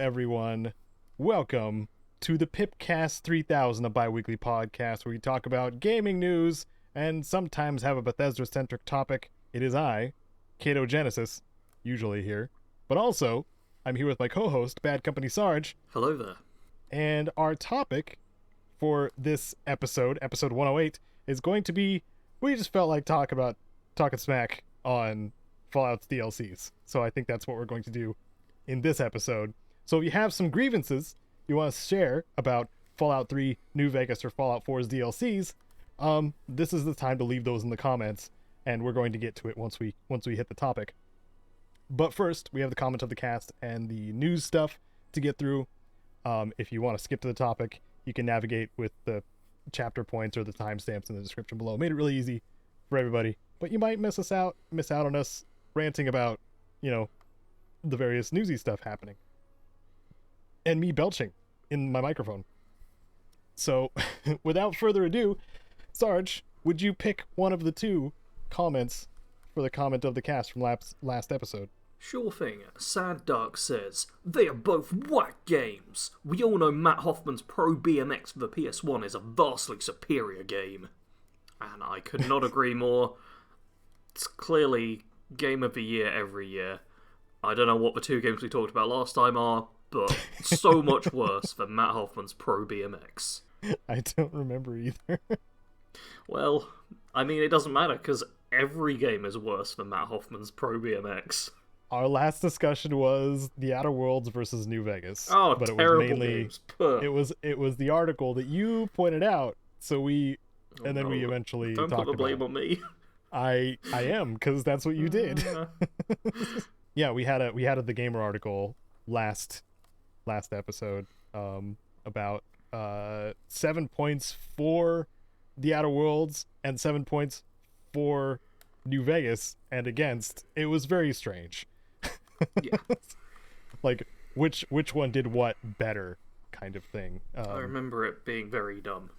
everyone. Welcome to the PIPCAST 3000, a bi-weekly podcast where we talk about gaming news and sometimes have a Bethesda-centric topic. It is I, Caedo Genesis, usually here, but also I'm here with my co-host, Bad Company Sarge. Hello there. And our topic for this episode 108, is going to be, we just felt like talking smack on Fallout's DLCs. So I think that's what we're going to do in this episode. So if you have some grievances you want to share about Fallout 3, New Vegas, or Fallout 4's DLCs, this is the time to leave those in the comments, and we're going to get to it once we hit the topic. But first, we have the comment of the cast and the news stuff to get through. If you want to skip to the topic, you can navigate with the chapter points or the timestamps in the description below. Made it really easy for everybody, but you might miss out on us ranting about, the various newsy stuff happening and me belching in my microphone. So without further ado, Sarge, would you pick one of the two comments for the comment of the cast from last episode? Sure thing. Sad Dark says, they are both whack games. We all know Matt Hoffman's Pro BMX for the PS1 is a vastly superior game. And I could not agree more. It's clearly game of the year every year. I don't know what the two games we talked about last time are, but so much worse than Matt Hoffman's Pro BMX. I don't remember either. Well, I mean, it doesn't matter, because every game is worse than Matt Hoffman's Pro BMX. Our last discussion was The Outer Worlds versus New Vegas. Oh, but terrible it was mainly games. it was the article that you pointed out, so we eventually don't talked put the blame about on me. I am, because that's what you did. Yeah, we had the Gamer article last episode about 7 points for The Outer Worlds and 7 points for New Vegas and against. It was very strange. Yeah. Like which one did what better kind of thing. I remember it being very dumb.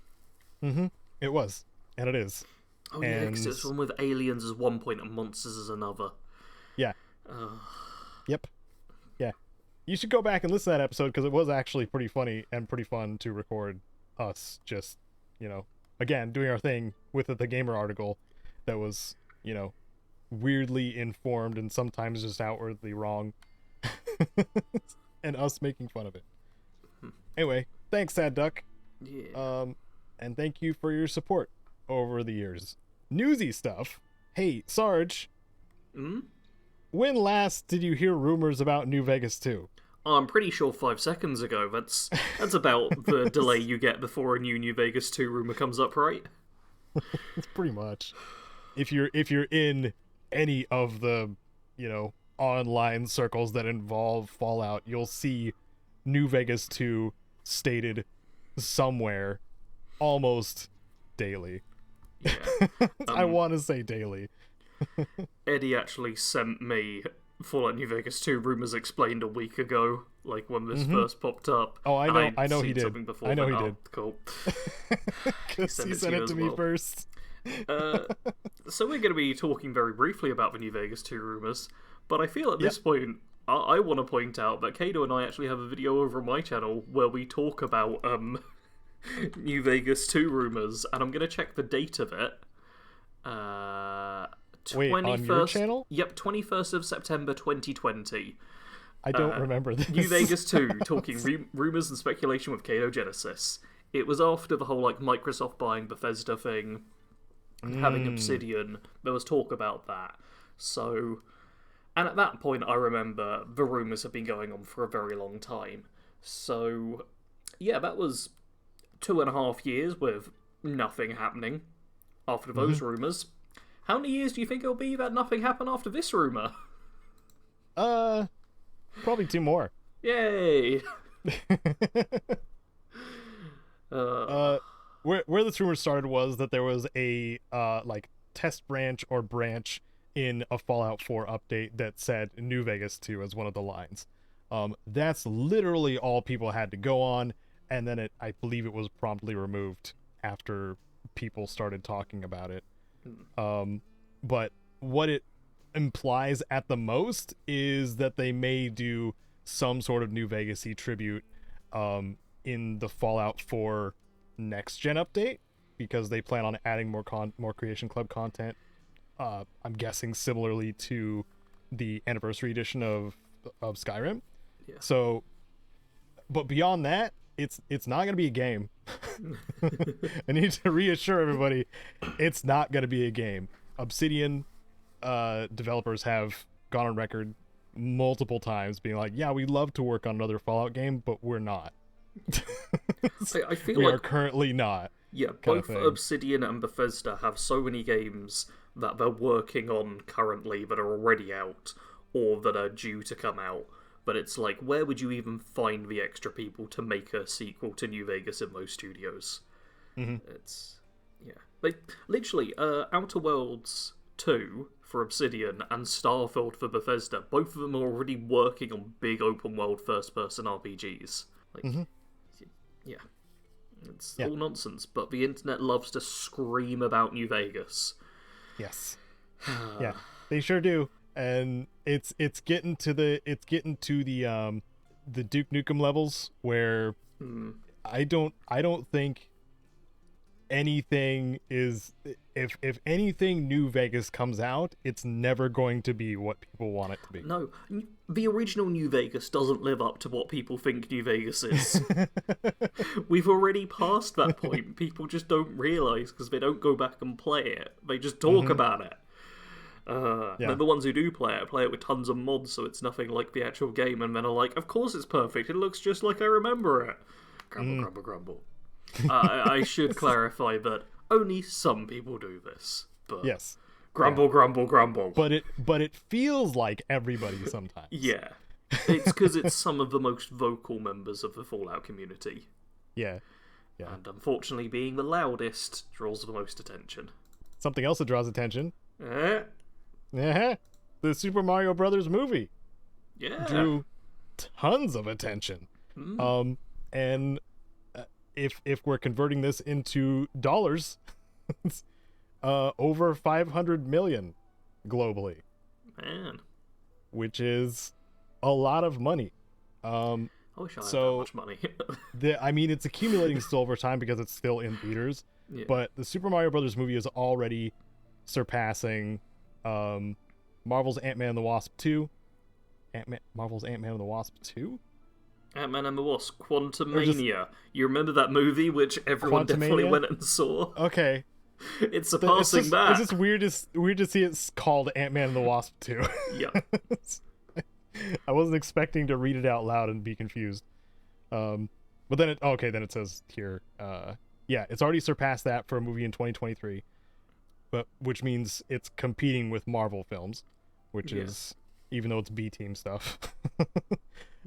Mm-hmm. It was, and it is. Oh yeah, because it's one with aliens as one point and monsters as another. Yeah. Yep. Yeah. You should go back and listen to that episode, because it was actually pretty funny and pretty fun to record us just, again, doing our thing with the Gamer article that was, weirdly informed and sometimes just outwardly wrong. And us making fun of it. Anyway, thanks, Sad Duck. Yeah. And thank you for your support over the years. Newsy stuff. Hey, Sarge. When last did you hear rumors about New Vegas 2? I'm pretty sure 5 seconds ago. That's about the delay you get before a New Vegas 2 rumor comes up, right? It's pretty much. If you're in any of the, online circles that involve Fallout, you'll see New Vegas 2 stated somewhere almost daily. Yeah. I want to say daily. Eddie actually sent me Fallout New Vegas 2 rumors explained a week ago, like when this first popped up. Oh, I know he did. Before I know he did. Cool. Because he sent it to me first. So we're going to be talking very briefly about the New Vegas 2 rumors, but I feel at this point, I want to point out that Caedo and I actually have a video over on my channel where we talk about New Vegas 2 rumors, and I'm going to check the date of it. Wait, on your channel? Yep, 21st of September 2020. I don't remember this. New Vegas 2, talking rumors and speculation with Caedo Genesis. It was after the whole Microsoft buying Bethesda thing, having Obsidian. There was talk about that. So, and at that point, I remember the rumors have been going on for a very long time. So, yeah, that was 2.5 years with nothing happening after those rumors. How many years do you think it'll be that nothing happened after this rumor? Probably 2 more. Yay! Where this rumor started was that there was a test branch or branch in a Fallout 4 update that said New Vegas 2 as one of the lines. That's literally all people had to go on, and then I believe it was promptly removed after people started talking about it. But what it implies at the most is that they may do some sort of New Vegas-y tribute in the Fallout 4 next gen update, because they plan on adding more Creation Club content. I'm guessing similarly to the anniversary edition of Skyrim. Yeah. So, but beyond that, it's not going to be a game. I need to reassure everybody, it's not going to be a game. Obsidian developers have gone on record multiple times being like, yeah, we'd love to work on another Fallout game, but we're not. I feel we like are currently not. Yeah, both Obsidian and Bethesda have so many games that they're working on currently that are already out or that are due to come out. But it's like, where would you even find the extra people to make a sequel to New Vegas in those studios? It's, yeah. Like, literally, Outer Worlds 2 for Obsidian and Starfield for Bethesda, both of them are already working on big open world first person RPGs. Like, yeah. It's all nonsense, but the internet loves to scream about New Vegas. Yes. Yeah, they sure do. And it's getting to the Duke Nukem levels where I don't think anything is, if anything New Vegas comes out, it's never going to be what people want it to be. No, the original New Vegas doesn't live up to what people think New Vegas is. We've already passed that point. People just don't realize because they don't go back and play it. They just talk about it. And the ones who do play it with tons of mods, so it's nothing like the actual game, and then are like, of course it's perfect, it looks just like I remember it. Grumble, grumble. I should clarify that only some people do this. But yes. Grumble, grumble, grumble. But it feels like everybody sometimes. Yeah. It's because it's some of the most vocal members of the Fallout community. Yeah. And unfortunately, being the loudest draws the most attention. Something else that draws attention. Yeah. The Super Mario Brothers movie. Yeah. Drew tons of attention. And if we're converting this into dollars, it's over 500 million globally. Man. Which is a lot of money. I wish I had that much money. I mean, it's accumulating still over time because it's still in theaters. Yeah. But the Super Mario Brothers movie is already surpassing Marvel's Ant-Man and the Wasp 2. Marvel's Ant-Man and the Wasp 2? Ant-Man and the Wasp, Quantumania. You remember that movie which everyone definitely went and saw? Okay. It's surpassing that. It's just weird to see it's called Ant-Man and the Wasp 2. Yeah. I wasn't expecting to read it out loud and be confused. But then it says here, it's already surpassed that for a movie in 2023. Which means it's competing with Marvel films, which is, even though it's B-team stuff.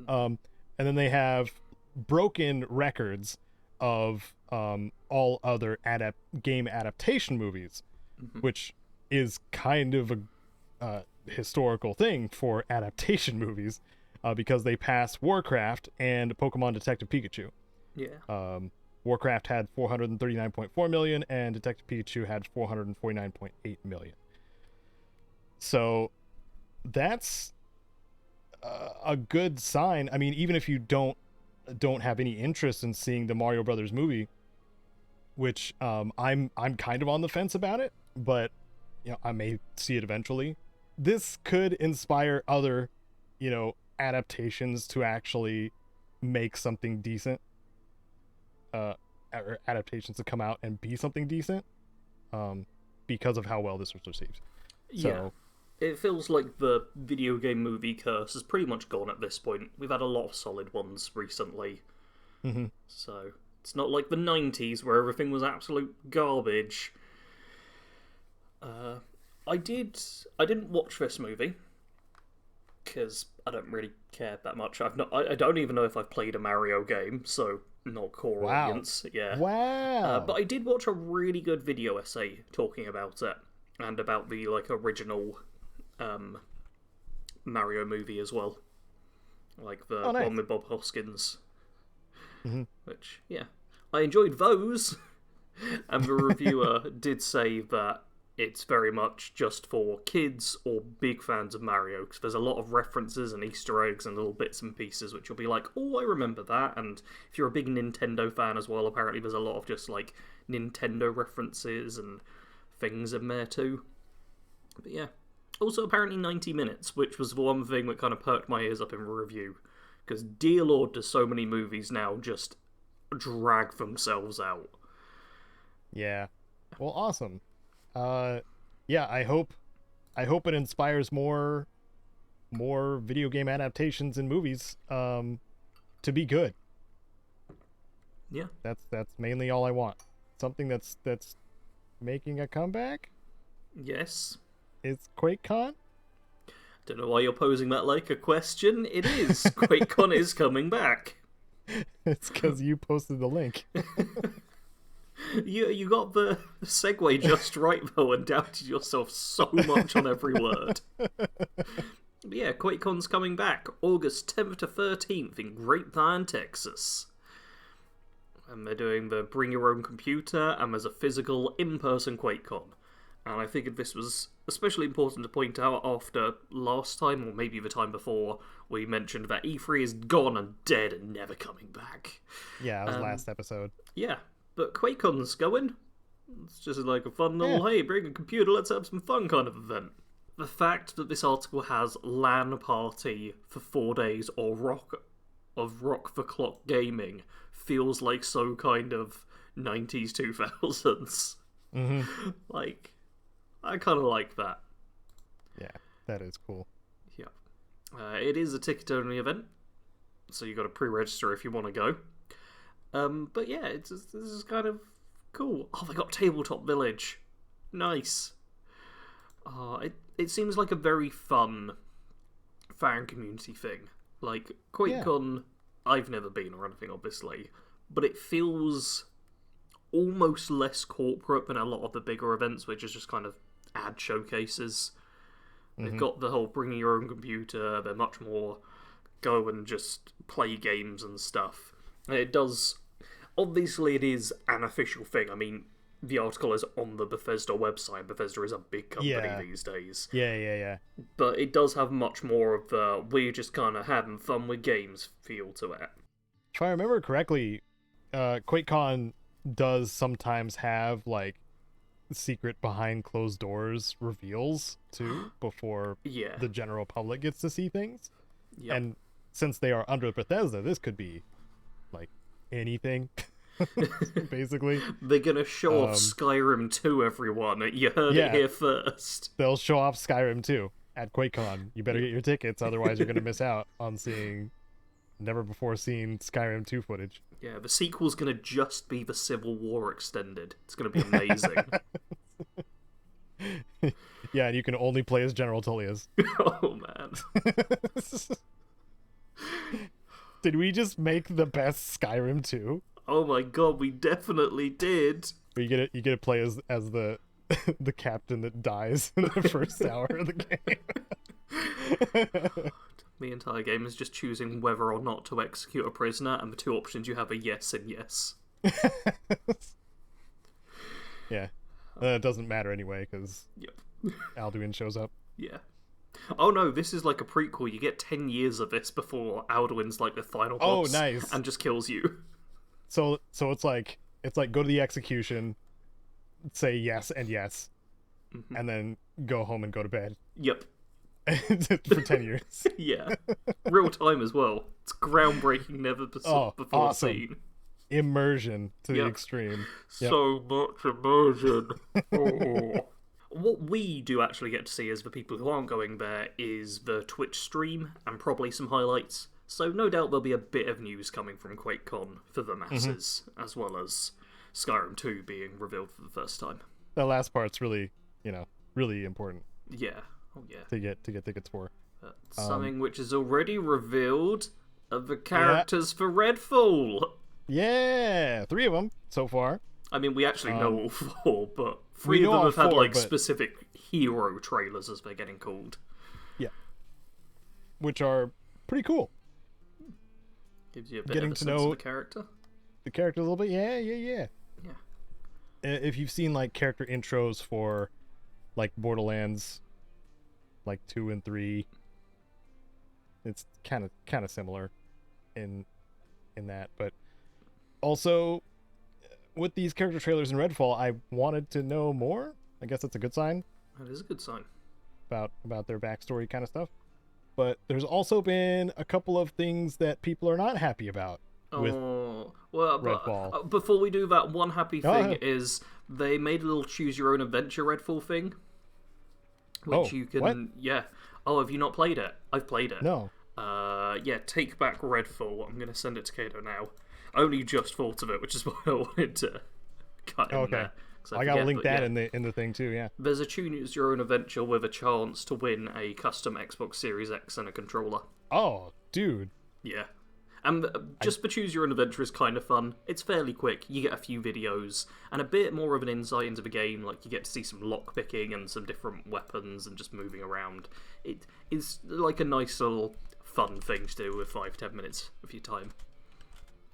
And then they have broken records of all other game adaptation movies, which is kind of a historical thing for adaptation movies, because they passed Warcraft and Pokemon Detective Pikachu. Yeah. Warcraft had 439.4 million, and Detective Pikachu had 449.8 million. So that's a good sign. I mean, even if you don't have any interest in seeing the Mario Brothers movie, which I'm kind of on the fence about it, but I may see it eventually. This could inspire other, adaptations to actually make something decent. Or adaptations to come out and be something decent, because of how well this was received. So, it feels like the video game movie curse is pretty much gone at this point. We've had a lot of solid ones recently. So it's not like the 90s where everything was absolute garbage. I didn't watch this movie because I don't really care that much. I don't even know if I've played a Mario game, so not core audience. Yeah. Wow. But I did watch a really good video essay talking about it and about the original Mario movie as well, like the one with Bob Hoskins. Which I enjoyed those, and the reviewer did say that it's very much just for kids or big fans of Mario, because there's a lot of references and Easter eggs and little bits and pieces which you'll be like, oh, I remember that. And if you're a big Nintendo fan as well, apparently there's a lot of just like Nintendo references and things in there too. But yeah. Also, apparently 90 minutes, which was the one thing that kind of perked my ears up in a review. Because, dear lord, does so many movies now just drag themselves out. Yeah. Well, awesome. Yeah, I hope it inspires more video game adaptations and movies to be good. Yeah. That's mainly all I want. Something that's making a comeback? Yes. Is QuakeCon? Don't know why you're posing that like a question. It is. QuakeCon is coming back. It's because you posted the link. You got the segue just right, though, and doubted yourself so much on every word. But yeah, QuakeCon's coming back, August 10th to 13th in Grapevine, Texas. And they're doing the bring your own computer, and there's a physical in-person QuakeCon. And I figured this was especially important to point out after last time, or maybe the time before, we mentioned that E3 is gone and dead and never coming back. Yeah, it was last episode. Yeah, but QuakeCon's going. It's just like a fun little, hey, bring a computer, let's have some fun kind of event. The fact that this article has LAN party for 4 days or rock the clock gaming feels like so kind of 90s 2000s. Mm-hmm. Like, I kind of like that. Yeah, that is cool. Yeah. It is a ticket-only event, so you got to pre-register if you want to go. But yeah, this is kind of cool. Oh, they got Tabletop Village. Nice. It seems like a very fun fan community thing. Like, QuakeCon, I've never been or anything, obviously, but it feels almost less corporate than a lot of the bigger events, which is just kind of ad showcases. They've got the whole bringing your own computer, they're much more go and just play games and stuff. And it does, obviously it is an official thing. I mean, the article is on the Bethesda website. Bethesda is a big company these days. Yeah. But it does have much more of the we're just kind of having fun with games feel to it. If I remember correctly, QuakeCon does sometimes have like secret behind closed doors reveals too before the general public gets to see things. Yep. And since they are under Bethesda, this could be like anything. Basically, they're gonna show off Skyrim 2, everyone. You heard it here first. They'll show off Skyrim 2 at QuakeCon. You better get your tickets, otherwise you're gonna miss out on seeing never before seen Skyrim 2 footage. Yeah, the sequel's gonna just be the Civil War extended. It's gonna be amazing. Yeah, and you can only play as General Tullius. Oh man. Did we just make the best Skyrim 2? Oh my god, we definitely did. You get to play as the the captain that dies in the first hour of the game. The entire game is just choosing whether or not to execute a prisoner, and the two options you have are yes and yes. Yeah. It doesn't matter anyway, because Alduin shows up. Yeah. Oh no, this is like a prequel. You get 10 years of this before Alduin's like the final boss. Oh, nice. And just kills you. So it's like go to the execution, say yes and yes, and then go home and go to bed. Yep. For 10 years. Yeah. Real time as well. It's groundbreaking, never before awesome. seen. Immersion to the extreme. So much immersion. Oh. What we do actually get to see as the people who aren't going there is the Twitch stream and probably some highlights. So no doubt there'll be a bit of news coming from QuakeCon for the masses, as well as Skyrim 2 being revealed for the first time. The last part's really, really important. Yeah. Oh yeah. To get tickets for. Something which is already revealed are the characters for Redfall. Yeah, 3 of them so far. I mean, we actually know all 4, but 3 of them have had like specific hero trailers, as they're getting called. Yeah. Which are pretty cool. Gives you a bit of a sense of the character. The character a little bit, yeah. If you've seen like character intros for like Borderlands, like 2 and 3. It's kind of similar in that, but also with these character trailers in Redfall, I wanted to know more. I guess that's a good sign. That is a good sign. About their backstory kind of stuff. But there's also been a couple of things that people are not happy about with Redfall. But before we do that, one happy thing is they made a little choose your own adventure Redfall thing, which you can. What? Yeah. Oh, have you not played it? I've played it. No. Yeah. Take back Redfall. I'm gonna send it to Caedo now. I only just thought of it, which is why I wanted to cut in there. I gotta link that in the thing too. Yeah. There's a choose your own adventure with a chance to win a custom Xbox Series X and a controller. Oh, dude. Yeah. And just the choose your own adventure is kind of fun. It's fairly quick. You get a few videos and a bit more of an insight into the game. Like, you get to see some lockpicking and some different weapons and just moving around. It is like a nice little fun thing to do with 5-10 minutes of your time.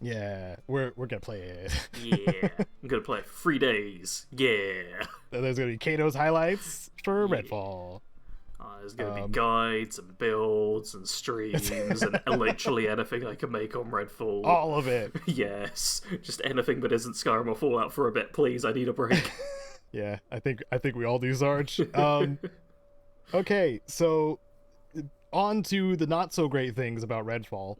Yeah, we're gonna play it. Yeah, I'm gonna play it for 3 days. Yeah. There's gonna be Caedo's highlights for Redfall. There's going to be guides and builds and streams and literally anything I can make on Redfall. All of it. Yes. Just anything that isn't Skyrim or Fallout for a bit, please. I need a break. Yeah, I think we all do, Sarge. Okay, so on to the not so great things about Redfall.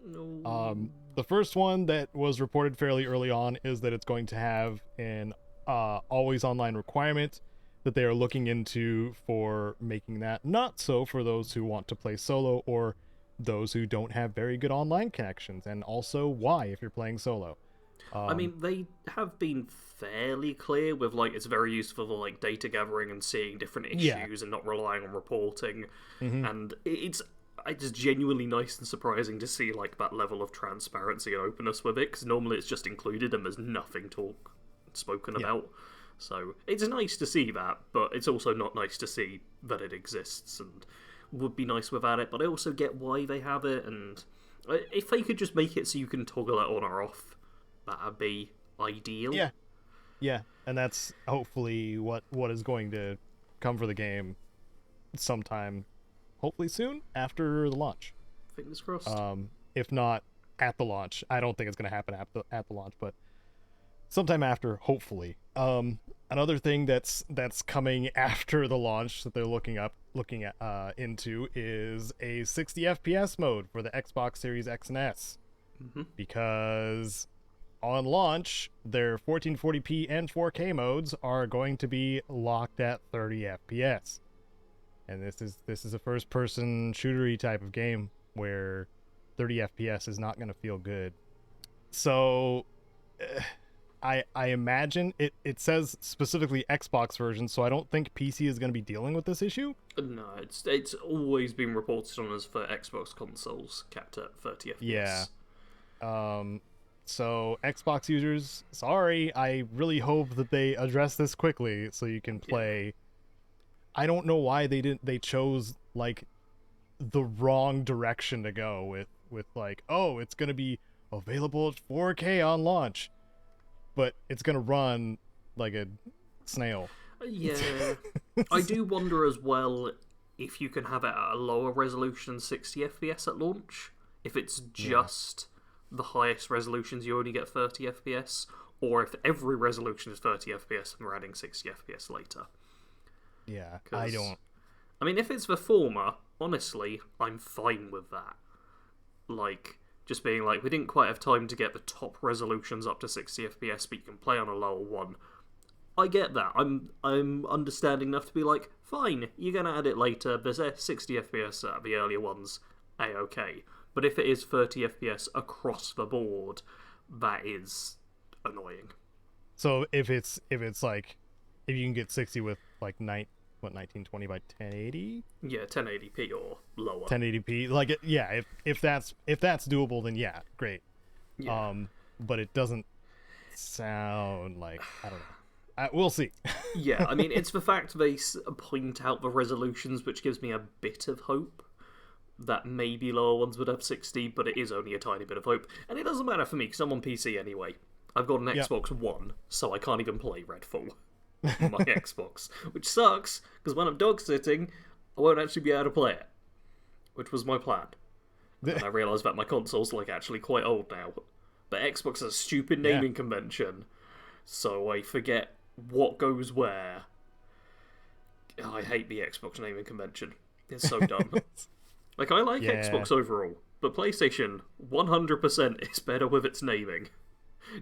The first one that was reported fairly early on is that it's going to have an always online requirement that they are looking into for making that not so for those who want to play solo or those who don't have very good online connections, and also why if you're playing solo. I mean, they have been fairly clear with, like, it's very useful for, like, data gathering and seeing different issues and not relying on reporting. And it's genuinely nice and surprising to see, like, that level of transparency and openness with it, because normally it's just included and there's nothing spoken about. So it's nice to see that, but it's also not nice to see that it exists, and would be nice without it. But I also get why they have it, and if they could just make it so you can toggle it on or off, that'd be ideal. Yeah, and that's hopefully what is going to come for the game sometime, hopefully soon after the launch. Fingers crossed. If not at the launch, I don't think it's going to happen at the launch, but sometime after, hopefully. Another thing that's coming after the launch that they're looking into is a 60 FPS mode for the Xbox Series X and S. Because on launch, their 1440p and 4K modes are going to be locked at 30 FPS. And this is a first-person shootery type of game where 30 FPS is not going to feel good. So I imagine it says specifically Xbox version, so I don't think PC is going to be dealing with this issue. No, it's always been reported on as for Xbox consoles capped at 30 FPS. Yeah. So Xbox users, sorry, I really hope that they address this quickly so you can play. Yeah. I don't know why they chose like the wrong direction to go with like, oh, it's going to be available at 4K on launch, but it's going to run like a snail. Yeah. I do wonder as well if you can have it at a lower resolution, 60 FPS at launch. If it's just the highest resolutions, you only get 30 FPS, or if every resolution is 30 FPS and we're adding 60 FPS later. Yeah, I don't... I mean, if it's the former, honestly, I'm fine with that. Like, just being like, we didn't quite have time to get the top resolutions up to 60 FPS, but you can play on a lower one. I get that. I'm understanding enough to be like, fine, you're going to add it later, there's 60 FPS at the earlier ones, A-okay. But if it is 30 FPS across the board, that is annoying. So if it's like, if you can get 60 with like 1920 by 1080? Yeah, 1080p or lower. 1080p, like if that's doable, then yeah, great. Yeah. But it doesn't sound like, I don't know. We'll see. Yeah, I mean, it's the fact they point out the resolutions, which gives me a bit of hope that maybe lower ones would have 60, but it is only a tiny bit of hope. And it doesn't matter for me, because I'm on PC anyway. I've got an Xbox One, so I can't even play Redfall. on my Xbox, which sucks because when I'm dog sitting, I won't actually be able to play it, which was my plan. And I realised that my console's like actually quite old now, but Xbox has a stupid naming convention, so I forget what goes where. I hate the Xbox naming convention. It's so dumb. Like, I like Xbox overall, but PlayStation 100% is better with its naming.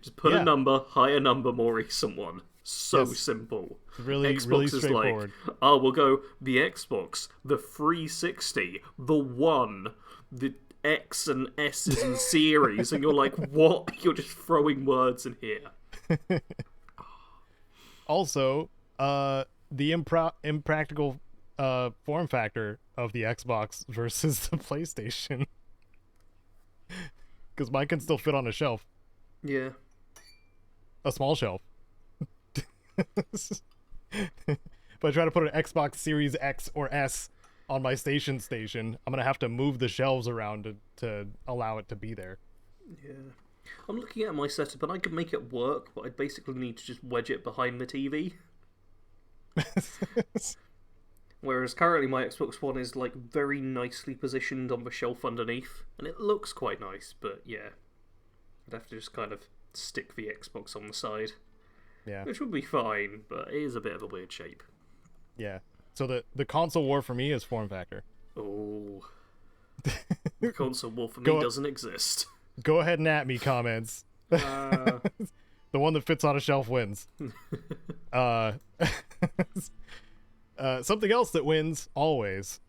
Just put a number, higher number, more recent one. So simple. Really, Xbox really is straightforward. like, oh, we'll go the Xbox, the 360, the One, the X and S's and series, and you're like, what? You're just throwing words in here. Also, the impractical form factor of the Xbox versus the PlayStation. Because mine can still fit on a shelf. Yeah. A small shelf. If I try to put an Xbox Series X or S on my station, I'm going to have to move the shelves around to allow it to be there. Yeah. I'm looking at my setup and I could make it work, but I'd basically need to just wedge it behind the TV. Whereas currently my Xbox One is like very nicely positioned on the shelf underneath, and it looks quite nice, but yeah. I'd have to just kind of stick the Xbox on the side. Yeah. Which would be fine, but it is a bit of a weird shape. Yeah. So the console war for me is form factor. Oh. The console war for me doesn't exist. Go ahead and at me, comments. The one that fits on a shelf wins. Something else that wins always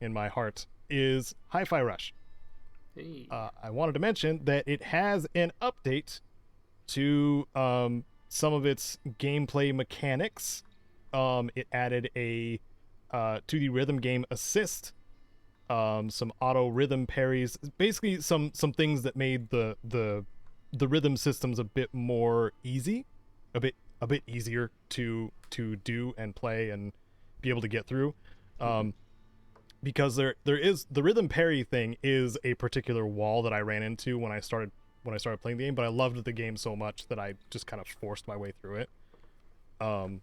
in my heart is Hi-Fi Rush. Hey. I wanted to mention that it has an update to some of its gameplay mechanics. It added a 2D rhythm game assist, some auto rhythm parries, basically some things that made the rhythm systems a bit more easy, a bit easier to do and play and be able to get through. Because there is the rhythm parry thing is a particular wall that I ran into when I started playing the game, but I loved the game so much that I just kind of forced my way through it. And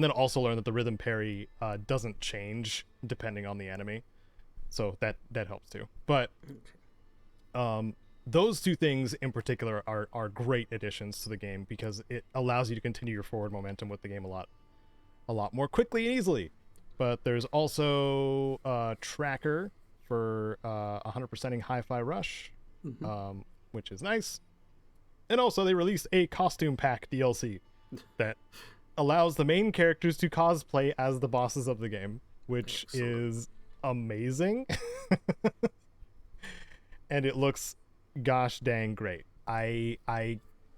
then also learned that the rhythm parry doesn't change depending on the enemy, so that helps too. But those two things in particular are great additions to the game because it allows you to continue your forward momentum with the game a lot more quickly and easily. But there's also a tracker for 100%ing Hi-Fi Rush, which is nice. And also they released a costume pack DLC that allows the main characters to cosplay as the bosses of the game, which is amazing. And it looks gosh dang great. I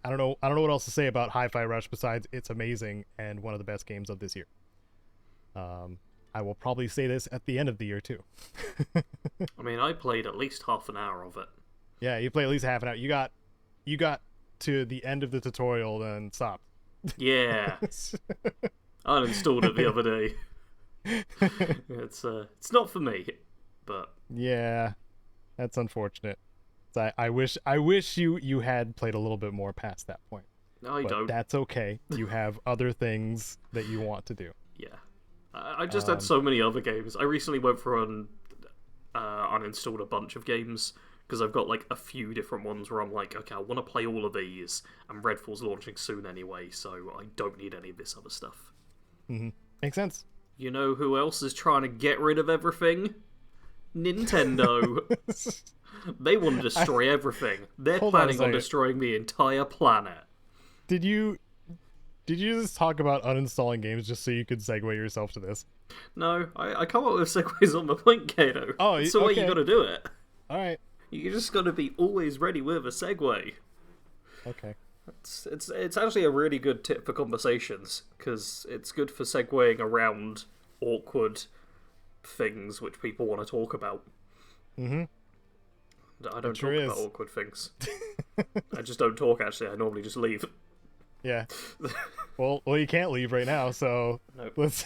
don't know what else to say about Hi-Fi Rush besides it's amazing and one of the best games of this year. I will probably say this at the end of the year too. I mean, I played at least half an hour of it. Yeah, you played at least half an hour. You got to the end of the tutorial, then stopped. Yeah. I uninstalled it the other day. It's not for me, but yeah, that's unfortunate. I wish you had played a little bit more past that point. No, I don't. That's okay. You have other things that you want to do. Yeah. I just had so many other games. I recently went through and uninstalled a bunch of games because I've got like a few different ones where I'm like, okay, I want to play all of these, and Redfall's launching soon anyway, so I don't need any of this other stuff. Makes sense. You know who else is trying to get rid of everything? Nintendo. They want to destroy everything. They're planning on destroying the entire planet. Did you just talk about uninstalling games just so you could segue yourself to this? No, I come up with segues on my point, Caedo. Oh, it's the way you gotta do it. Alright. You just gotta be always ready with a segue. Okay. It's actually a really good tip for conversations, because it's good for segueing around awkward things which people want to talk about. I don't talk about awkward things. I just don't talk, actually. I normally just leave. Yeah. Well, you can't leave right now, so nope. let's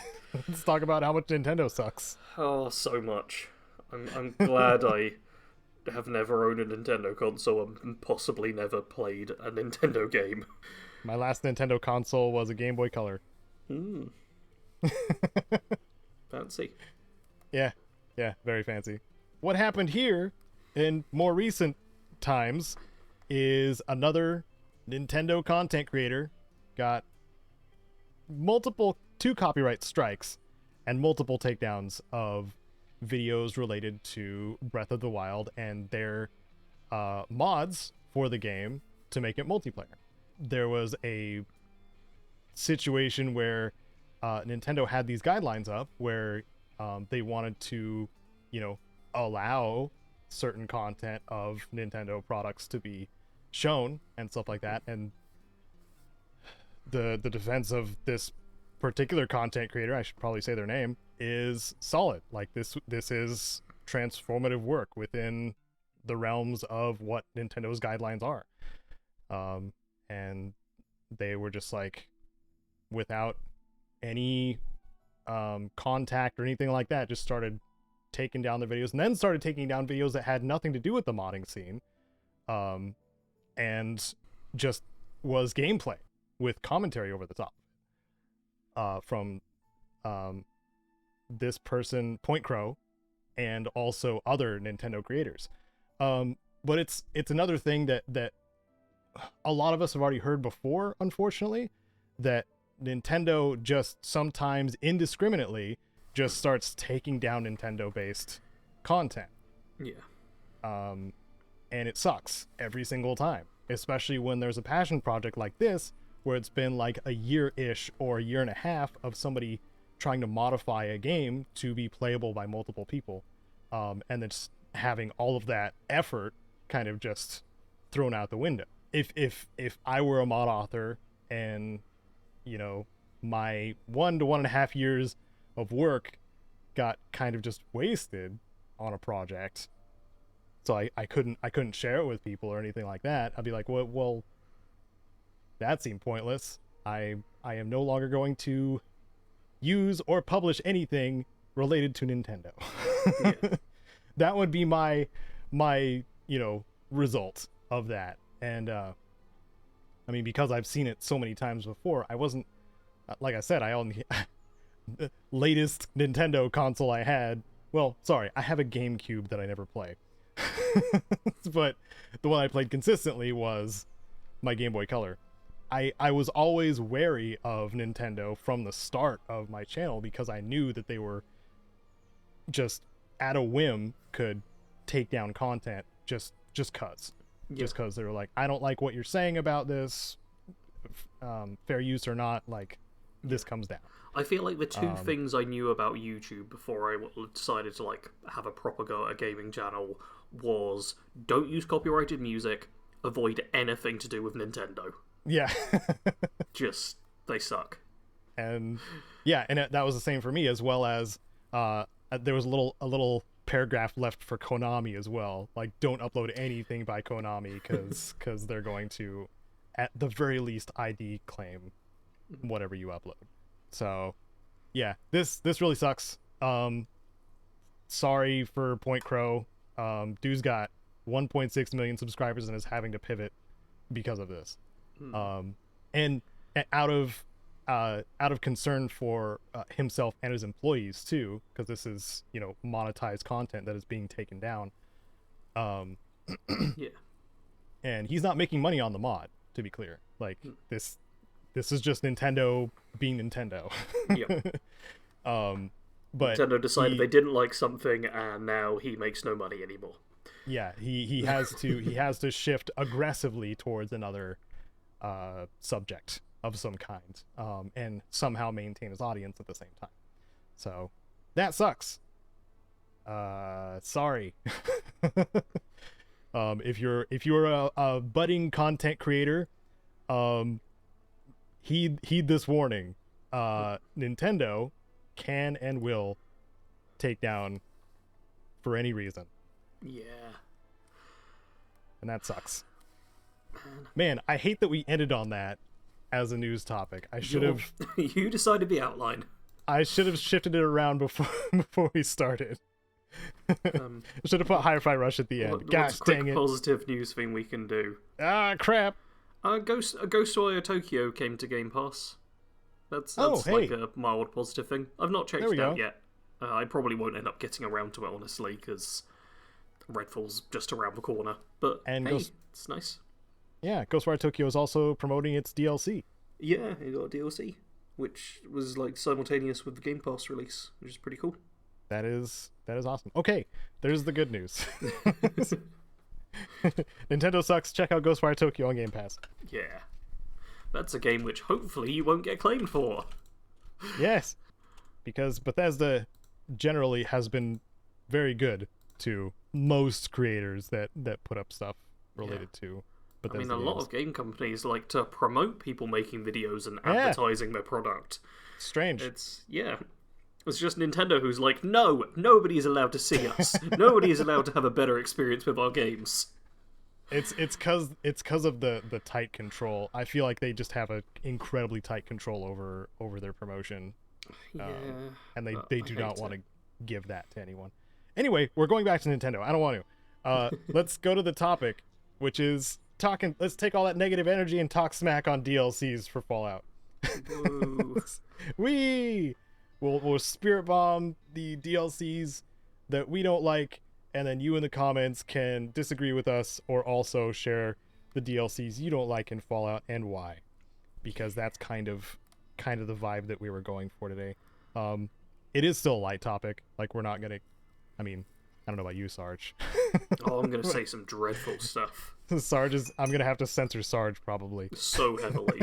talk about how much Nintendo sucks. Oh, so much. I'm glad I have never owned a Nintendo console and possibly never played a Nintendo game. My last Nintendo console was a Game Boy Color. Hmm. Fancy. Yeah, very fancy. What happened here in more recent times is another Nintendo content creator got two copyright strikes and multiple takedowns of videos related to Breath of the Wild and their mods for the game to make it multiplayer. There was a situation where Nintendo had these guidelines up where they wanted to, allow certain content of Nintendo products to be shown and stuff like that. And the defense of this particular content creator, I should probably say their name, is solid. Like this is transformative work within the realms of what Nintendo's guidelines are. And they were just like, without any contact or anything like that, just started taking down the videos, and then started taking down videos that had nothing to do with the modding scene, and just was gameplay with commentary over the top from this person, Point Crow, and also other Nintendo creators. But it's another thing that a lot of us have already heard before, unfortunately, that Nintendo just sometimes indiscriminately just starts taking down Nintendo-based content. Yeah. And it sucks every single time, especially when there's a passion project like this, where it's been like a year-ish or a year and a half of somebody trying to modify a game to be playable by multiple people, and then just having all of that effort kind of just thrown out the window. If I were a mod author and my 1 to 1.5 years of work got kind of just wasted on a project, so I couldn't share it with people or anything like that, I'd be like, well, that seemed pointless. I am no longer going to use or publish anything related to Nintendo. Yeah. That would be my result of that. And I mean, because I've seen it so many times before, I wasn't, like I said, I only the latest Nintendo console I had, well, sorry, I have a GameCube that I never play. But the one I played consistently was my Game Boy Color. I was always wary of Nintendo from the start of my channel because I knew that they were just at a whim could take down content just cause. Yeah. Just because they were like, I don't like what you're saying about this, fair use or not, like, this comes down. I feel like the two things I knew about YouTube before I decided to like have a proper go at a gaming channel was don't use copyrighted music, avoid anything to do with Nintendo. Yeah. Just, they suck. And yeah, and that was the same for me, as well as there was a little paragraph left for Konami as well. Like, don't upload anything by Konami because they're going to, at the very least, ID claim whatever you upload. So yeah, this really sucks. Sorry for Point Crow. Dude's got 1.6 million subscribers and is having to pivot because of this. And out of concern for himself and his employees too, because this is monetized content that is being taken down. Yeah. And he's not making money on the mod, to be clear. Like this is just Nintendo being Nintendo. Yep. But Nintendo decided they didn't like something, and now he makes no money anymore. Yeah, he has to shift aggressively towards another subject of some kind, and somehow maintain his audience at the same time. So that sucks. Sorry. If you're a budding content creator, heed this warning. Nintendo can and will take down for any reason. Yeah. And that sucks. Man, I hate that we ended on that as a news topic. I should have You decided the outline. I should have shifted it around before we started. Should have put Hi-Fi Rush at the end. What's Gosh a quick dang it. positive news thing we can do? Ah, crap. Ghostwire Tokyo came to Game Pass. That's Oh, hey. like a mild positive thing. I've not checked There we it out go. yet. I probably won't end up getting around to it, honestly, because Redfall's just around the corner. But And hey, it's nice. Yeah, Ghostwire Tokyo is also promoting its DLC. Yeah, it got a DLC, which was like simultaneous with the Game Pass release, which is pretty cool. That is awesome. Okay, there's the good news. Nintendo sucks. Check out Ghostwire Tokyo on Game Pass. Yeah. That's a game which hopefully you won't get claimed for. Yes, because Bethesda generally has been very good to most creators that put up stuff related to Bethesda. I mean, a lot of game companies like to promote people making videos and Yeah. advertising their product. Strange. It's just Nintendo who's like, no, nobody's allowed to see us. Nobody is allowed to have a better experience with our games. It's because of the tight control. I feel like they just have an incredibly tight control over their promotion. Yeah. And they do not hate want it. to give that to anyone. Anyway, we're going back to Nintendo. I don't want to. Let's go to the topic, which is talking. Let's take all that negative energy and talk smack on DLCs for Fallout. Boo. We'll spirit bomb the DLCs that we don't like, and then you in the comments can disagree with us or also share the DLCs you don't like in Fallout and why, because that's kind of the vibe that we were going for today. It is still a light topic. Like, we're not gonna. I mean, I don't know about you, Sarge. Oh, I'm gonna say some dreadful stuff. Sarge is. I'm gonna have to censor Sarge probably. So heavily.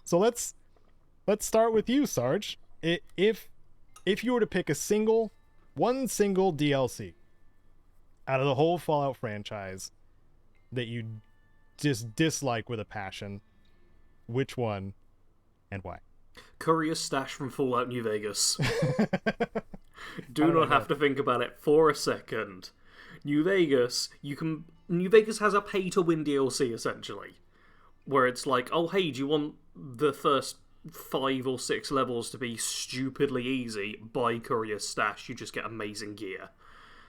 So let's start with you, Sarge. If you were to pick one single DLC out of the whole Fallout franchise that you just dislike with a passion, which one and why? Courier Stash from Fallout New Vegas. Do not have to think about it for a second. New Vegas has a pay-to-win DLC, essentially. Where it's like, oh hey, do you want the first 5 or 6 levels to be stupidly easy? Buy Courier Stash, you just get amazing gear.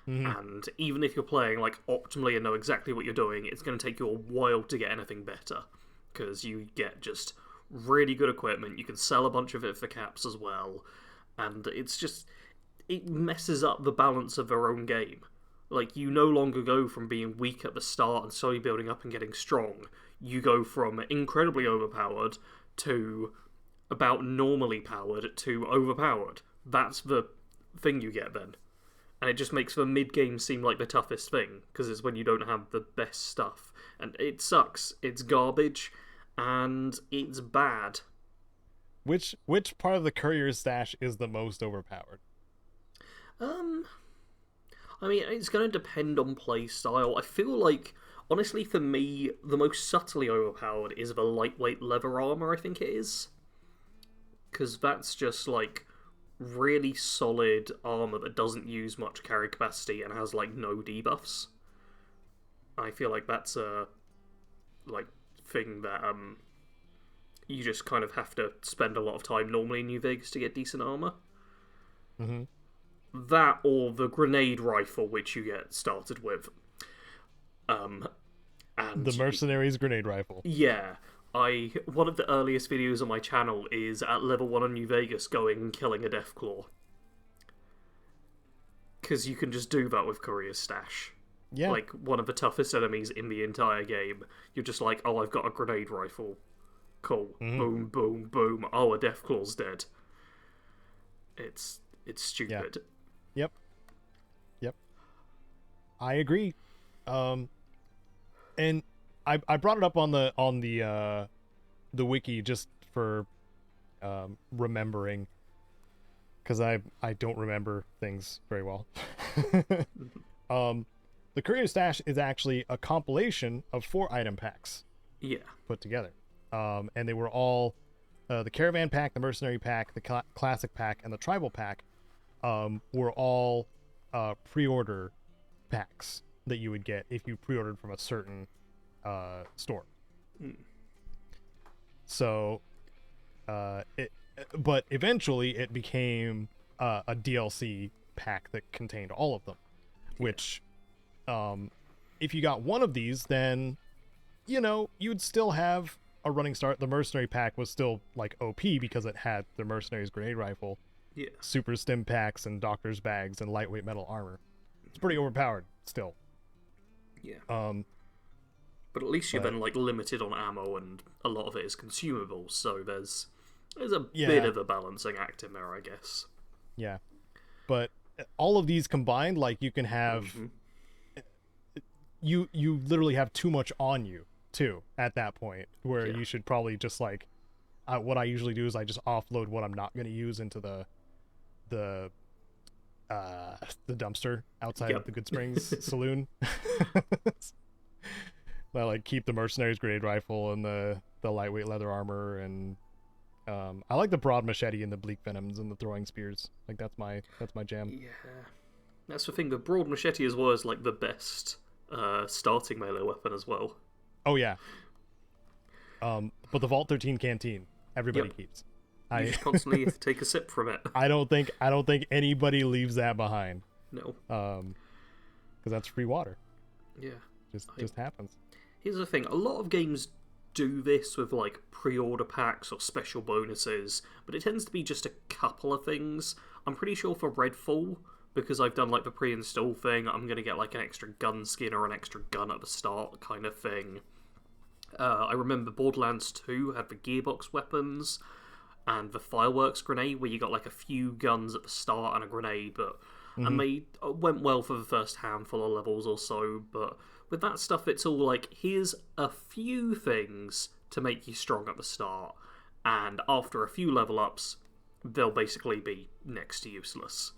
Mm-hmm. And even if you're playing like optimally and know exactly what you're doing, it's going to take you a while to get anything better. Because you get just really good equipment, you can sell a bunch of it for caps as well, and it messes up the balance of their own game. Like, you no longer go from being weak at the start and slowly building up and getting strong. You go from incredibly overpowered to about normally powered to overpowered. That's the thing you get then. And it just makes the mid-game seem like the toughest thing, because it's when you don't have the best stuff. And it sucks. It's garbage, and it's bad. Which part of the Courier Stash is the most overpowered? I mean, it's going to depend on play style. I feel like, honestly, for me, the most subtly overpowered is the lightweight leather armor, I think it is. Because that's just, like, really solid armor that doesn't use much carry capacity and has, like, no debuffs. I feel like that's a, like, thing that, you just kind of have to spend a lot of time normally in New Vegas to get decent armor. Mm-hmm. That or the grenade rifle, which you get started with. And the Mercenaries grenade rifle. Yeah. One of the earliest videos on my channel is at level 1 on New Vegas going and killing a Deathclaw. Because you can just do that with Courier Stash. Yeah. Like, one of the toughest enemies in the entire game. You're just like, oh, I've got a grenade rifle. Cool. Mm-hmm. Boom, boom, boom. Oh, a Deathclaw's dead. It's stupid. Yeah. Yep. I agree. And I brought it up on the wiki just for remembering, because I don't remember things very well. The Courier Stash is actually a compilation of 4 item packs. Yeah. Put together. And they were all the Caravan Pack, the Mercenary Pack, the Classic Pack, and the Tribal Pack were all pre-order packs that you would get if you pre-ordered from a certain store. Mm. So, but eventually it became a DLC pack that contained all of them. Which, if you got one of these, then you'd still have a running start. The mercenary pack was still like OP because it had the mercenary's grenade rifle, super stim packs, and doctor's bags, and lightweight metal armor. It's pretty overpowered still. But at least you're then like limited on ammo, and a lot of it is consumable. So there's a bit of a balancing act in there, I guess. Yeah, but all of these combined, like you can have, you literally have too much on you too at that point, where you should probably just like, what I usually do is I just offload what I'm not going to use into the dumpster outside of the Good Springs saloon. I like keep the mercenary's grenade rifle and the lightweight leather armor, and I like the broad machete and the bleak venoms and the throwing spears. Like that's my jam. Yeah, that's the thing. The broad machete as well is like the best starting melee weapon as well. Oh yeah. But the Vault 13 canteen, everybody keeps. You just constantly take a sip from it. I don't think anybody leaves that behind. No. Because that's free water. Yeah. Just happens. Here's the thing: a lot of games do this with like pre-order packs or special bonuses, but it tends to be just a couple of things. I'm pretty sure for Redfall, because I've done like the pre-install thing, I'm gonna get like an extra gun skin or an extra gun at the start kind of thing. I remember Borderlands 2 had the gearbox weapons and the fireworks grenade, where you got like a few guns at the start and a grenade, but and they went well for the first handful of levels or so. But with that stuff, it's all like, here's a few things to make you strong at the start, and after a few level ups, they'll basically be next to useless.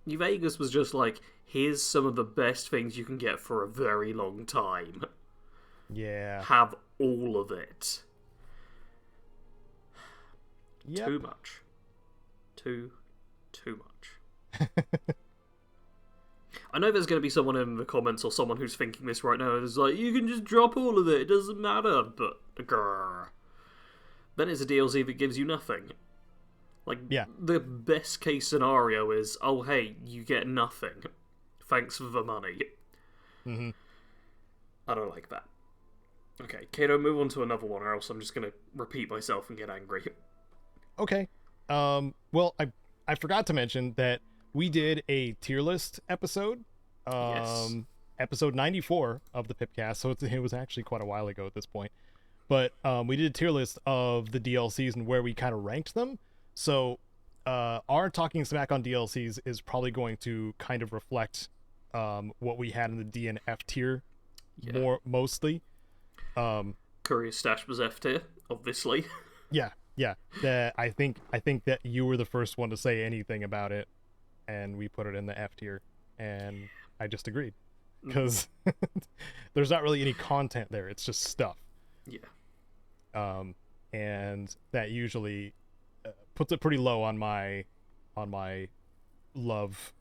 New Vegas was just like, here's some of the best things you can get for a very long time. Yeah. Have all of it. Yep. Too much. Too much. I know there's going to be someone in the comments or someone who's thinking this right now is like, you can just drop all of it, it doesn't matter, but grrr. Then it's a DLC that gives you nothing. Like, the best case scenario is, oh hey, you get nothing. Thanks for the money. I don't like that. Okay, Caedo, move on to another one, or else I'm just going to repeat myself and get angry. Okay. Well, I forgot to mention that we did a tier list episode. Episode 94 of the PIPCAST, so it was actually quite a while ago at this point. But we did a tier list of the DLCs and where we kind of ranked them. So our talking smack on DLCs is probably going to kind of reflect what we had in the D and F tier mostly. Courier Stash was F tier, obviously. Yeah. I think that you were the first one to say anything about it, and we put it in the F tier, and I just agreed because there's not really any content there. It's just stuff. Yeah. And that usually puts it pretty low on my love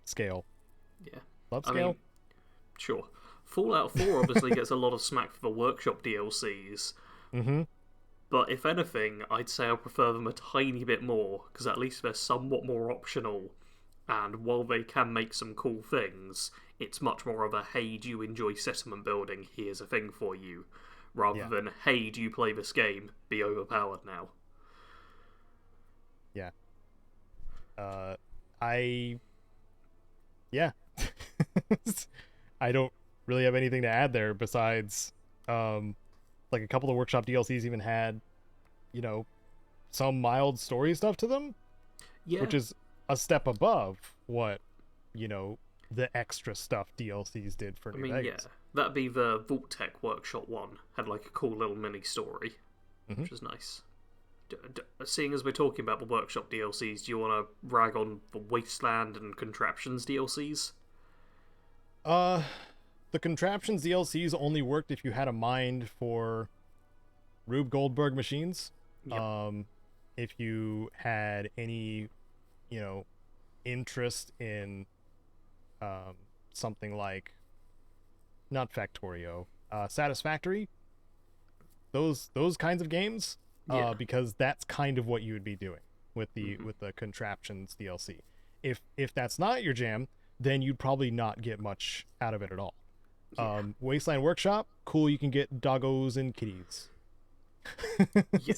scale. Yeah. Love scale? I mean, sure. Fallout 4 obviously gets a lot of smack for the workshop DLCs. But if anything, I'd say I prefer them a tiny bit more, because at least they're somewhat more optional, and while they can make some cool things, it's much more of a, hey, do you enjoy settlement building? Here's a thing for you. Rather than, hey, do you play this game? Be overpowered now. Yeah. I don't really have anything to add there besides, like a couple of workshop DLCs even had, some mild story stuff to them. Yeah. Which is a step above what, the extra stuff DLCs did for New Vegas. Yeah. That'd be the Vault Tech Workshop one. Had like a cool little mini story, which is nice. Seeing as we're talking about the Workshop DLCs, do you want to rag on the Wasteland and Contraptions DLCs? The Contraptions DLCs only worked if you had a mind for Rube Goldberg machines. Yep. If you had any, interest in something like, not Factorio, Satisfactory, those kinds of games, because that's kind of what you would be doing. with the contraptions DLC. If that's not your jam, then you'd probably not get much out of it at all. Yeah. Wasteland Workshop, cool, you can get doggos and kitties. Yeah.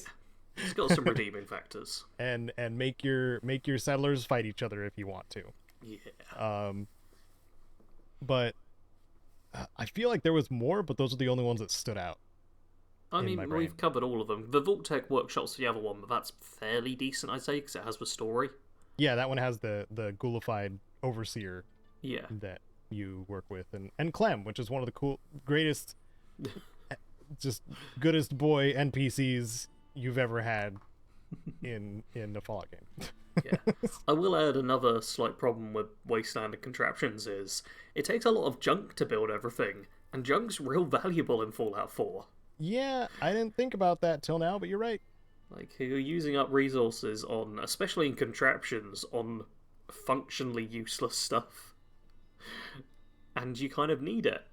It's got some redeeming factors. And make your settlers fight each other if you want to. Yeah. But I feel like there was more, but those are the only ones that stood out. I mean, we've covered all of them. The Vault-Tec Workshop's the other one, but that's fairly decent, I'd say, because it has the story. Yeah, that one has the ghoulified overseer. Yeah. That you work with, and Clem, which is one of the greatest, just goodest boy NPCs you've ever had in a Fallout game. Yeah. I will add another slight problem with Wasteland and contraptions is it takes a lot of junk to build everything, and junk's real valuable in Fallout 4. Yeah, I didn't think about that till now, but you're right. Like, you're using up resources on, especially in contraptions, on functionally useless stuff. And you kind of need it.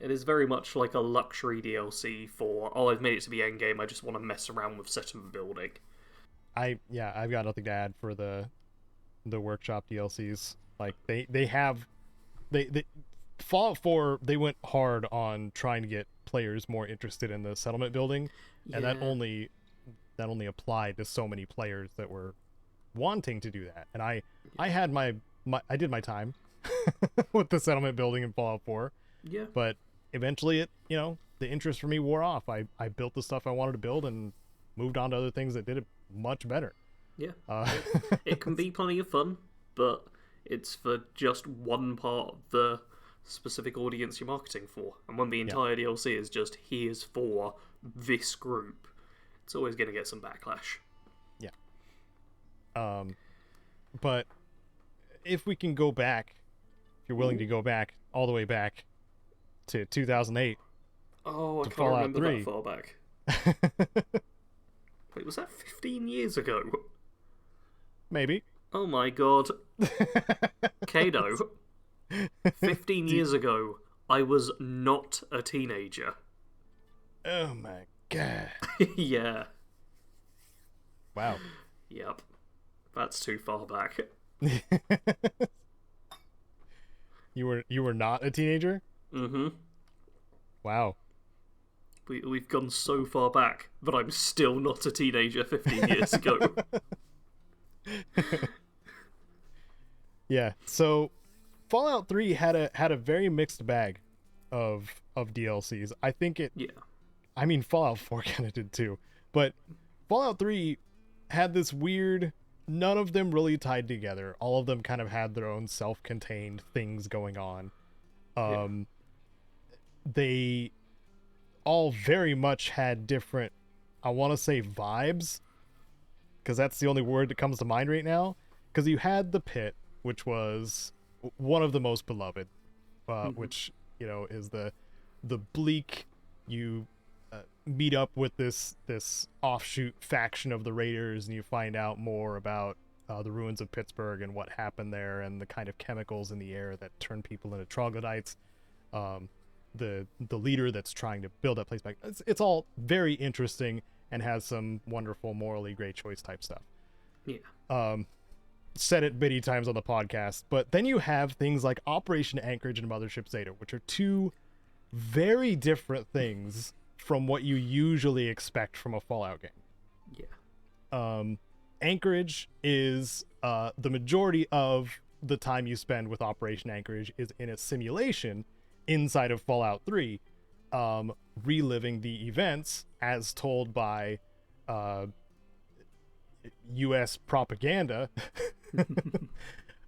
It is very much like a luxury DLC for, I've made it to the endgame, I just want to mess around with settlement building. I've got nothing to add for the workshop DLCs. Like they Fallout 4, they went hard on trying to get players more interested in the settlement building, and that only applied to so many players that were wanting to do that. And I had I did my time with the settlement building in Fallout 4. Yeah. But eventually the interest for me wore off. I built the stuff I wanted to build and moved on to other things that did it much better. Yeah. It can be plenty of fun, but it's for just one part of the specific audience you're marketing for. And when the entire DLC is just, here's for this group, it's always going to get some backlash. Yeah. But if we can go back, if you're willing to go back, all the way back to 2008. Oh, I can't Fallout remember 3. that far back. Wait, was that 15 years ago? Maybe. Oh my god. Caedo. 15 years ago, I was not a teenager. Oh my god. Yeah. Wow. Yep. That's too far back. You were not a teenager? Mm-hmm. Wow. We've gone so far back that I'm still not a teenager 15 years ago. Yeah. So Fallout 3 had a very mixed bag of DLCs. I think I mean Fallout 4 kind of did too. But Fallout 3 had this weird, none of them really tied together. All of them kind of had their own self-contained things going on. They all very much had different, I want to say, vibes, because that's the only word that comes to mind right now. Because you had the pit, which was one of the most beloved, which is the bleak. You meet up with this offshoot faction of the Raiders, and you find out more about the ruins of Pittsburgh and what happened there, and the kind of chemicals in the air that turn people into troglodytes. The leader that's trying to build that place back. It's all very interesting and has some wonderful morally great choice type stuff. Yeah. Said it many times on the podcast, but then you have things like Operation Anchorage and Mothership Zeta, which are two very different things from what you usually expect from a Fallout game. Yeah. Anchorage is the majority of the time you spend with Operation Anchorage is in a simulation inside of Fallout 3, reliving the events as told by U.S. propaganda,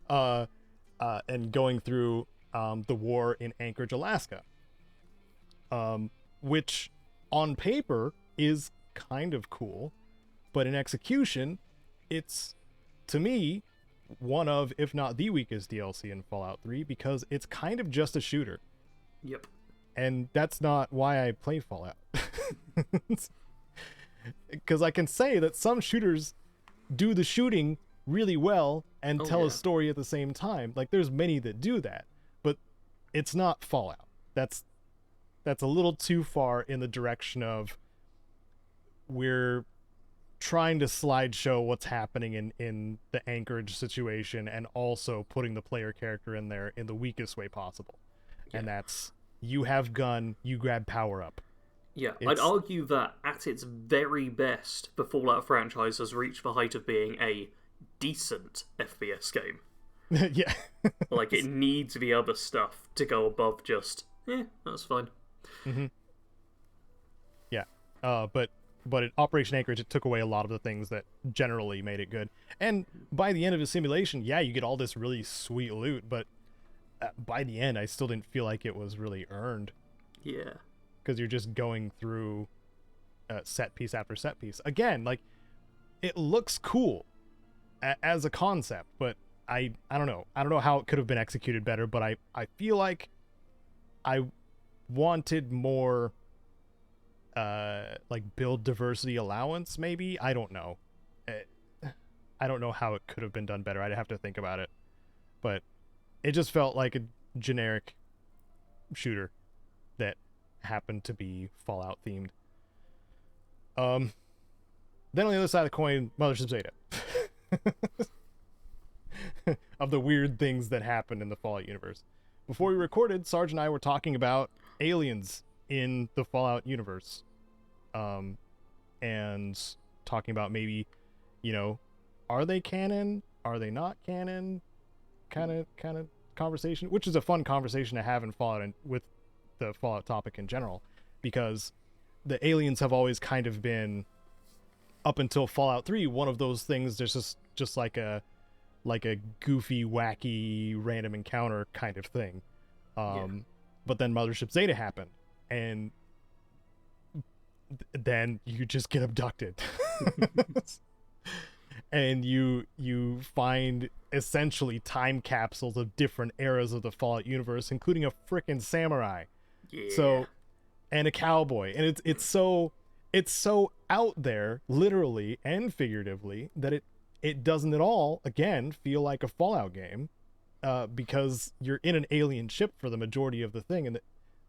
and going through the war in Anchorage, Alaska, which on paper is kind of cool, but in execution, it's, to me, one of, if not the weakest DLC in Fallout 3, because it's kind of just a shooter. Yep. And that's not why I play Fallout. Because I can say that some shooters do the shooting really well and tell a story at the same time. Like, there's many that do that, but it's not Fallout. That's a little too far in the direction of we're trying to slideshow what's happening in the Anchorage situation, and also putting the player character in there in the weakest way possible. Yeah. And that's, you have gun, you grab power up. Yeah, I'd argue that at its very best, the Fallout franchise has reached the height of being a decent FPS game. Yeah. Like, it needs the other stuff to go above just, that's fine. Mm-hmm. Yeah, but at Operation Anchorage, it took away a lot of the things that generally made it good. And by the end of the simulation, yeah, you get all this really sweet loot, but by the end, I still didn't feel like it was really earned. Yeah. Because you're just going through set piece after set piece. Again, like, it looks cool as a concept, but I don't know. I don't know how it could have been executed better, but I feel like I wanted more like build diversity allowance, maybe. I don't know. I don't know how it could have been done better. I'd have to think about it. But it just felt like a generic shooter that happened to be Fallout themed. Then on the other side of the coin, Mothership Zeta. Of the weird things that happened in the Fallout universe. Before we recorded, Sarge and I were talking about aliens in the Fallout universe. And talking about maybe, are they canon? Are they not canon? Kind of conversation, which is a fun conversation to have in Fallout and with the Fallout topic in general, because the aliens have always kind of been, up until Fallout 3, one of those things that's just like a goofy, wacky, random encounter kind of thing. But then Mothership Zeta happened, and then you just get abducted. And you find essentially time capsules of different eras of the Fallout universe, including a frickin' samurai. Yeah. So, and a cowboy, and it's so out there, literally and figuratively, that it doesn't at all, again, feel like a Fallout game, because you're in an alien ship for the majority of the thing, and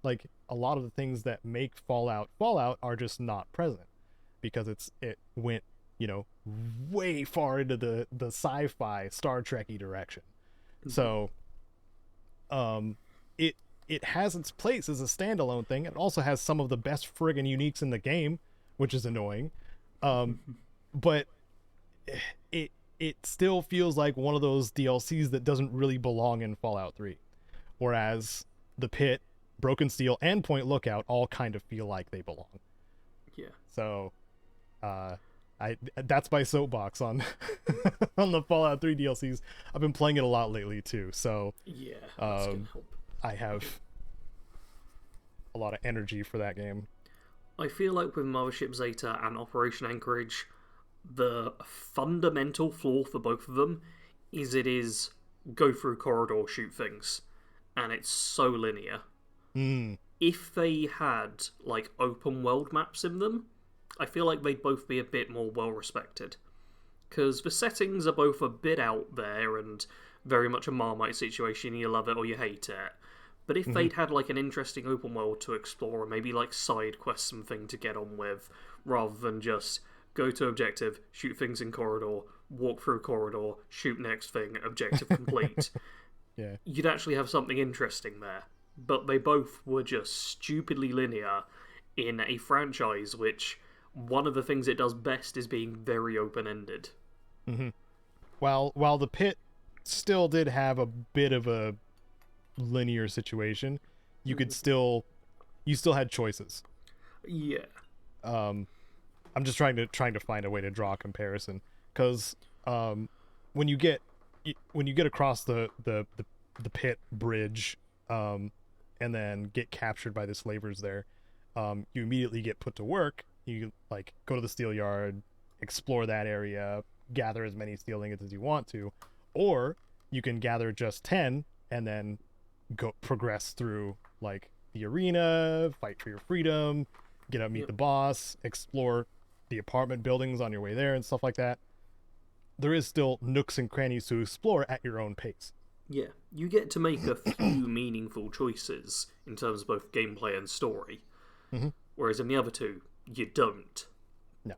like a lot of the things that make Fallout are just not present, because it went way far into the sci-fi Star Trek-y direction. Mm-hmm. So it has its place as a standalone thing. It also has some of the best friggin' uniques in the game, which is annoying. But it still feels like one of those DLCs that doesn't really belong in Fallout 3. Whereas the Pit, Broken Steel, and Point Lookout all kind of feel like they belong. Yeah. So that's my soapbox on on the Fallout 3 DLCs. I've been playing it a lot lately too, so yeah, that's gonna help. I have a lot of energy for that game. I feel like with Mothership Zeta and Operation Anchorage, the fundamental flaw for both of them is it is go through corridor, shoot things, and it's so linear. If they had like open world maps in them, I feel like they'd both be a bit more well respected, because the settings are both a bit out there and very much a Marmite situation. You love it or you hate it. But if they'd had like an interesting open world to explore, or maybe like side quests and thing to get on with, rather than just go to objective, shoot things in corridor, walk through corridor, shoot next thing, objective complete. Yeah, you'd actually have something interesting there. But they both were just stupidly linear in a franchise which one of the things it does best is being very open-ended. Mm-hmm. While the Pit still did have a bit of a linear situation, you still had choices. Yeah. I'm just trying to find a way to draw a comparison, because when you get across the Pit bridge, and then get captured by the slavers there, you immediately get put to work. You like go to the steel yard, explore that area, gather as many steel ingots as you want to, or you can gather just 10 and then go progress through like the arena, fight for your freedom, get out, meet the boss, explore the apartment buildings on your way there and stuff like that. There is still nooks and crannies to explore at your own pace. Yeah, you get to make a few meaningful choices in terms of both gameplay and story, whereas in the other two, you don't. No.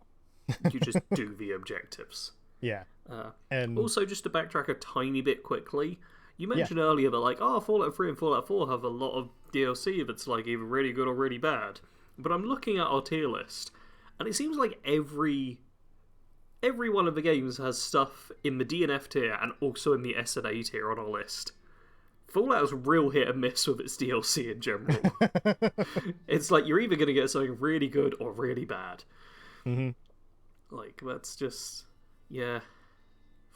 You just do the objectives. Yeah. Uh, And Also, just to backtrack a tiny bit quickly, you yeah. mentioned earlier that, like, oh, Fallout 3 and Fallout 4 have a lot of DLC that's, like, either really good or really bad. But I'm looking at our tier list, and it seems like every one of the games has stuff in the DNF tier and also in the S&A tier on our list. Fallout's real hit and miss with its DLC in general. It's like you're either going to get something really good or really bad. Hmm. Like, that's just... Yeah.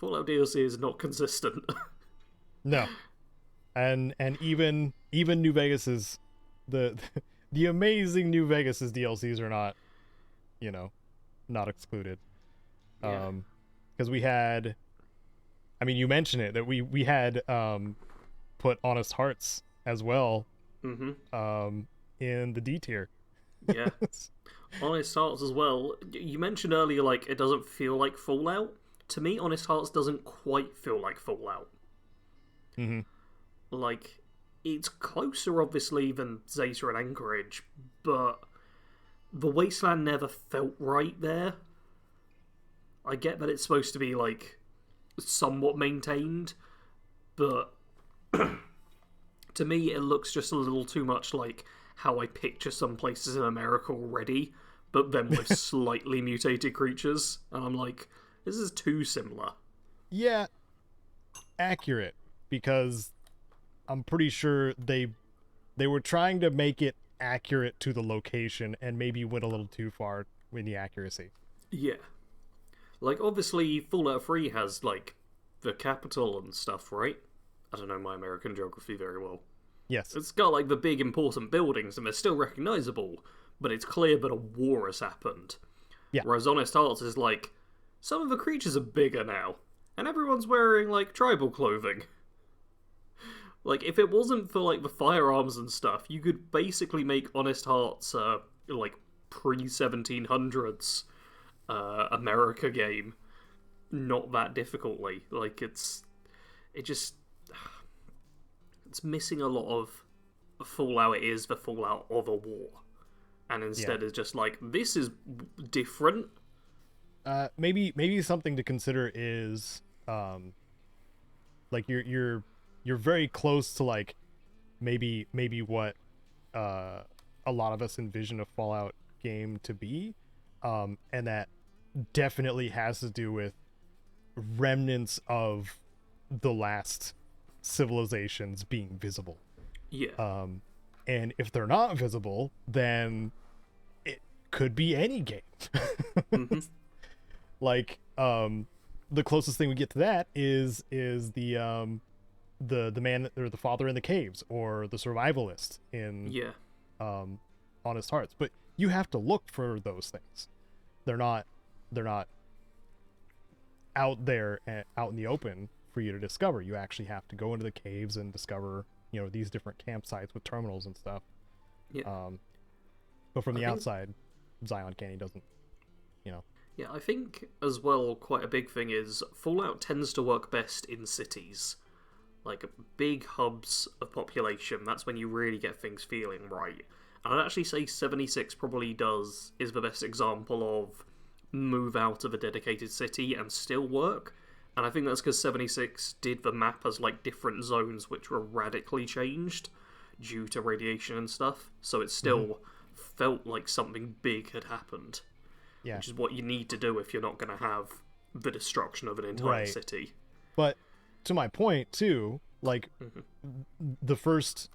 Fallout DLC is not consistent. No. And even New Vegas's the the amazing New Vegas's DLCs are not, not excluded. Yeah. Because we had, I mean, you mentioned it that we had put Honest Hearts as well in the D tier. Yeah. Honest Hearts as well. You mentioned earlier, like, it doesn't feel like Fallout. To me, Honest Hearts doesn't quite feel like Fallout. Mm-hmm. Like, it's closer, obviously, than Zeta and Anchorage, but the Wasteland never felt right there. I get that it's supposed to be, like, somewhat maintained, but to me, it looks just a little too much like how I picture some places in America already, but then with slightly mutated creatures. And I'm like, this is too similar. Yeah, accurate, because I'm pretty sure they were trying to make it accurate to the location and maybe went a little too far in the accuracy. Yeah. Like, obviously, Fallout 3 has, like, the capital and stuff, right? I don't know my American geography very well. Yes. It's got, like, the big important buildings, and they're still recognizable, but it's clear that a war has happened. Yeah. Whereas Honest Hearts is like, some of the creatures are bigger now, and everyone's wearing, like, tribal clothing. Like, if it wasn't for, like, the firearms and stuff, you could basically make Honest Hearts, like, pre-1700s America game not that difficultly. Like, it's missing a lot of Fallout. It is the Fallout of a war, and instead it's just like, this is different. Maybe something to consider is like you're very close to, like, maybe what a lot of us envision a Fallout game to be, and that definitely has to do with remnants of the last civilizations being visible. Yeah. And if they're not visible, then it could be any game. Mm-hmm. Like, the closest thing we get to that is the man or the father in the caves, or the survivalist in Honest Hearts. But you have to look for those things. They're not out there, out in the open for you to discover. You actually have to go into the caves and discover, these different campsites with terminals and stuff. Yeah. But from the outside, Zion Canyon doesn't, Yeah, I think as well, quite a big thing is Fallout tends to work best in cities. Like, big hubs of population, that's when you really get things feeling right. And I'd actually say 76 probably is the best example of move out of a dedicated city and still work. And I think that's because 76 did the map as, like, different zones which were radically changed due to radiation and stuff. So it still felt like something big had happened. Yeah. Which is what you need to do if you're not going to have the destruction of an entire city. But to my point too, like, the first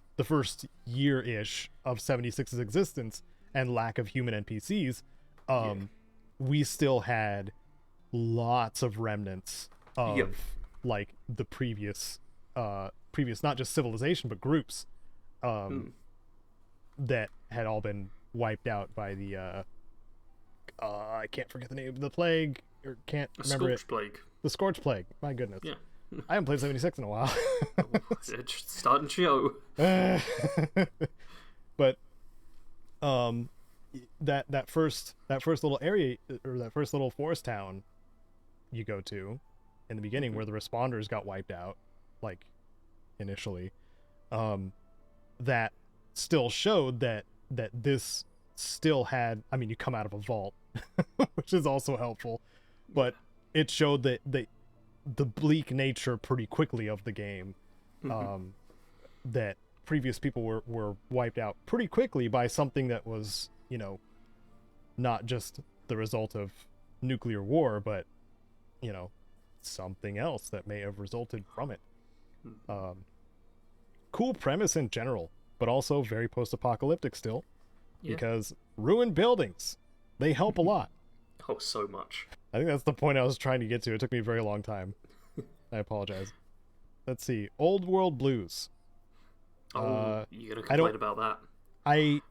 year-ish of 76's existence and lack of human NPCs, we still had lots of remnants of like the previous not just civilization but groups that had all been wiped out by the I can't forget the name of the plague, or can't remember it. Plague. The Scorch Plague. My goodness. Yeah. I haven't played 76 in a while. It's starting to show. But that first little area, or that first little forest town you go to in the beginning, where the responders got wiped out, like, initially, that still showed that this still had, I mean, you come out of a vault which is also helpful. But it showed that the bleak nature pretty quickly of the game, that previous people were wiped out pretty quickly by something that was, you know, not just the result of nuclear war, but, you know, something else that may have resulted from it. Cool premise in general, but also very post-apocalyptic still, because ruined buildings, they help a lot. Oh, so much. I think that's the point I was trying to get to. It took me a very long time. I apologize. Let's see. Old World Blues. Oh, you're gonna complain about that. I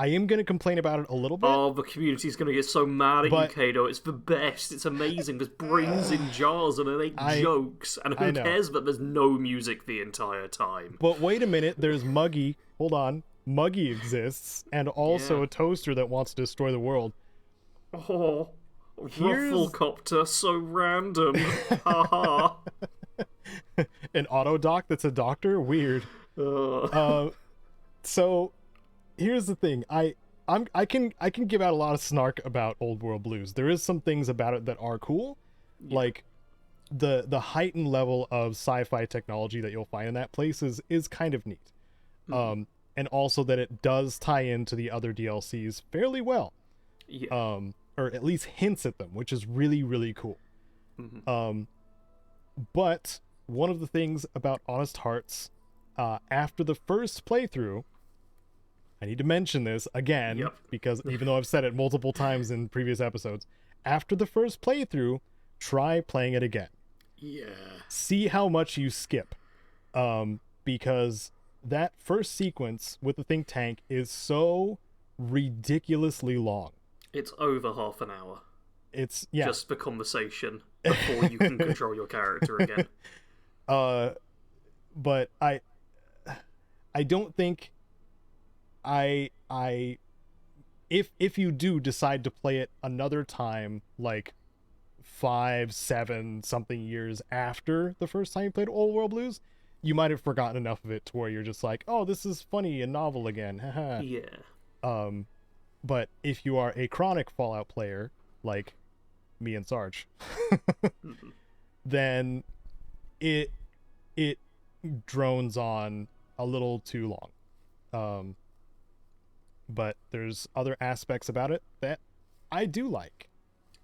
am gonna complain about it a little bit. Oh, the community's gonna get so mad at you, Caedo. It's the best. It's amazing. There's brains in jars and they make jokes. And who cares that there's no music the entire time? But wait a minute. There's Muggy. Hold on. Muggy exists. And also a toaster that wants to destroy the world. Oh, Rufflecopter, so random. Haha. An Autodoc that's a doctor? Weird. So here's the thing. I can give out a lot of snark about Old World Blues. There is some things about it that are cool, like the heightened level of sci-fi technology that you'll find in that place is kind of neat. And also that it does tie into the other DLCs fairly well. Or at least hints at them, which is really, really cool. But one of the things about Honest Hearts, after the first playthrough, I need to mention this again, because even though I've said it multiple times in previous episodes, after the first playthrough, try playing it again. See how much you skip. Because that first sequence with the think tank is so ridiculously long. It's over half an hour. It's just the conversation before you can control your character again. But I don't think if you do decide to play it another time, like 5, 7 something years after the first time you played Old World Blues, you might have forgotten enough of it to where you're just like, oh, this is funny and novel again. But if you are a chronic Fallout player, like me and Sarge, then it drones on a little too long. But there's other aspects about it that I do like.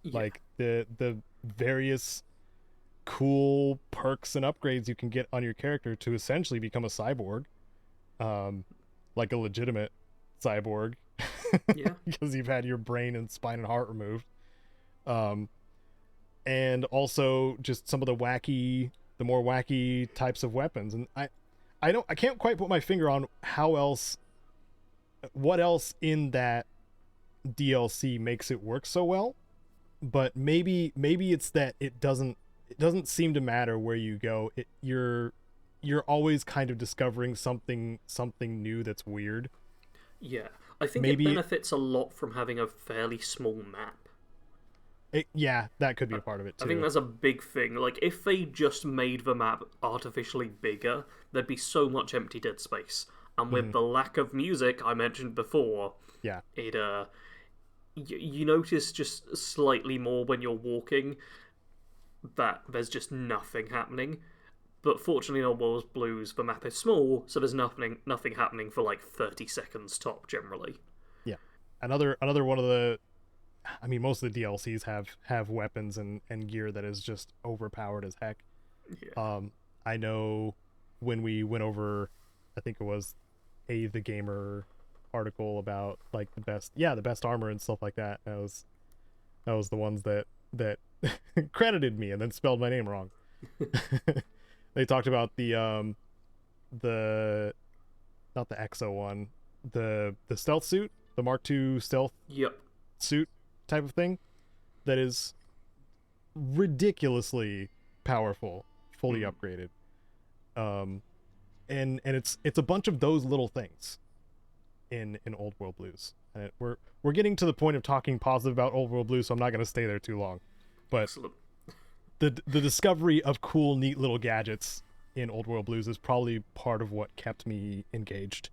Like the various cool perks and upgrades you can get on your character to essentially become a cyborg. Like a legitimate cyborg. Because you've had your brain and spine and heart removed. And also just some of the more wacky types of weapons. And I can't quite put my finger on what else in that DLC makes it work so well. But maybe it's that it doesn't seem to matter where you go. You're always kind of discovering something new that's weird. I think it benefits a lot from having a fairly small map. That could be a part of it too. I think that's a big thing. Like, if they just made the map artificially bigger, there'd be so much empty dead space. And with the lack of music I mentioned before, it you notice just slightly more when you're walking that there's just nothing happening. But fortunately in Old World Blues, the map is small, so there's nothing happening for like 30 seconds top, generally. Another one of the... I mean, most of the DLCs have weapons and gear that is just overpowered as heck. I know when we went over, I think it was the Gamer article about like the best armor and stuff like that. That was the ones that credited me and then spelled my name wrong. They talked about the not the EXO one, the stealth suit, the Mark II stealth suit type of thing that is ridiculously powerful, fully upgraded. And it's a bunch of those little things in Old World Blues. And we're getting to the point of talking positive about Old World Blues, so I'm not going to stay there too long. But Excellent. the discovery of cool, neat little gadgets in Old World Blues is probably part of what kept me engaged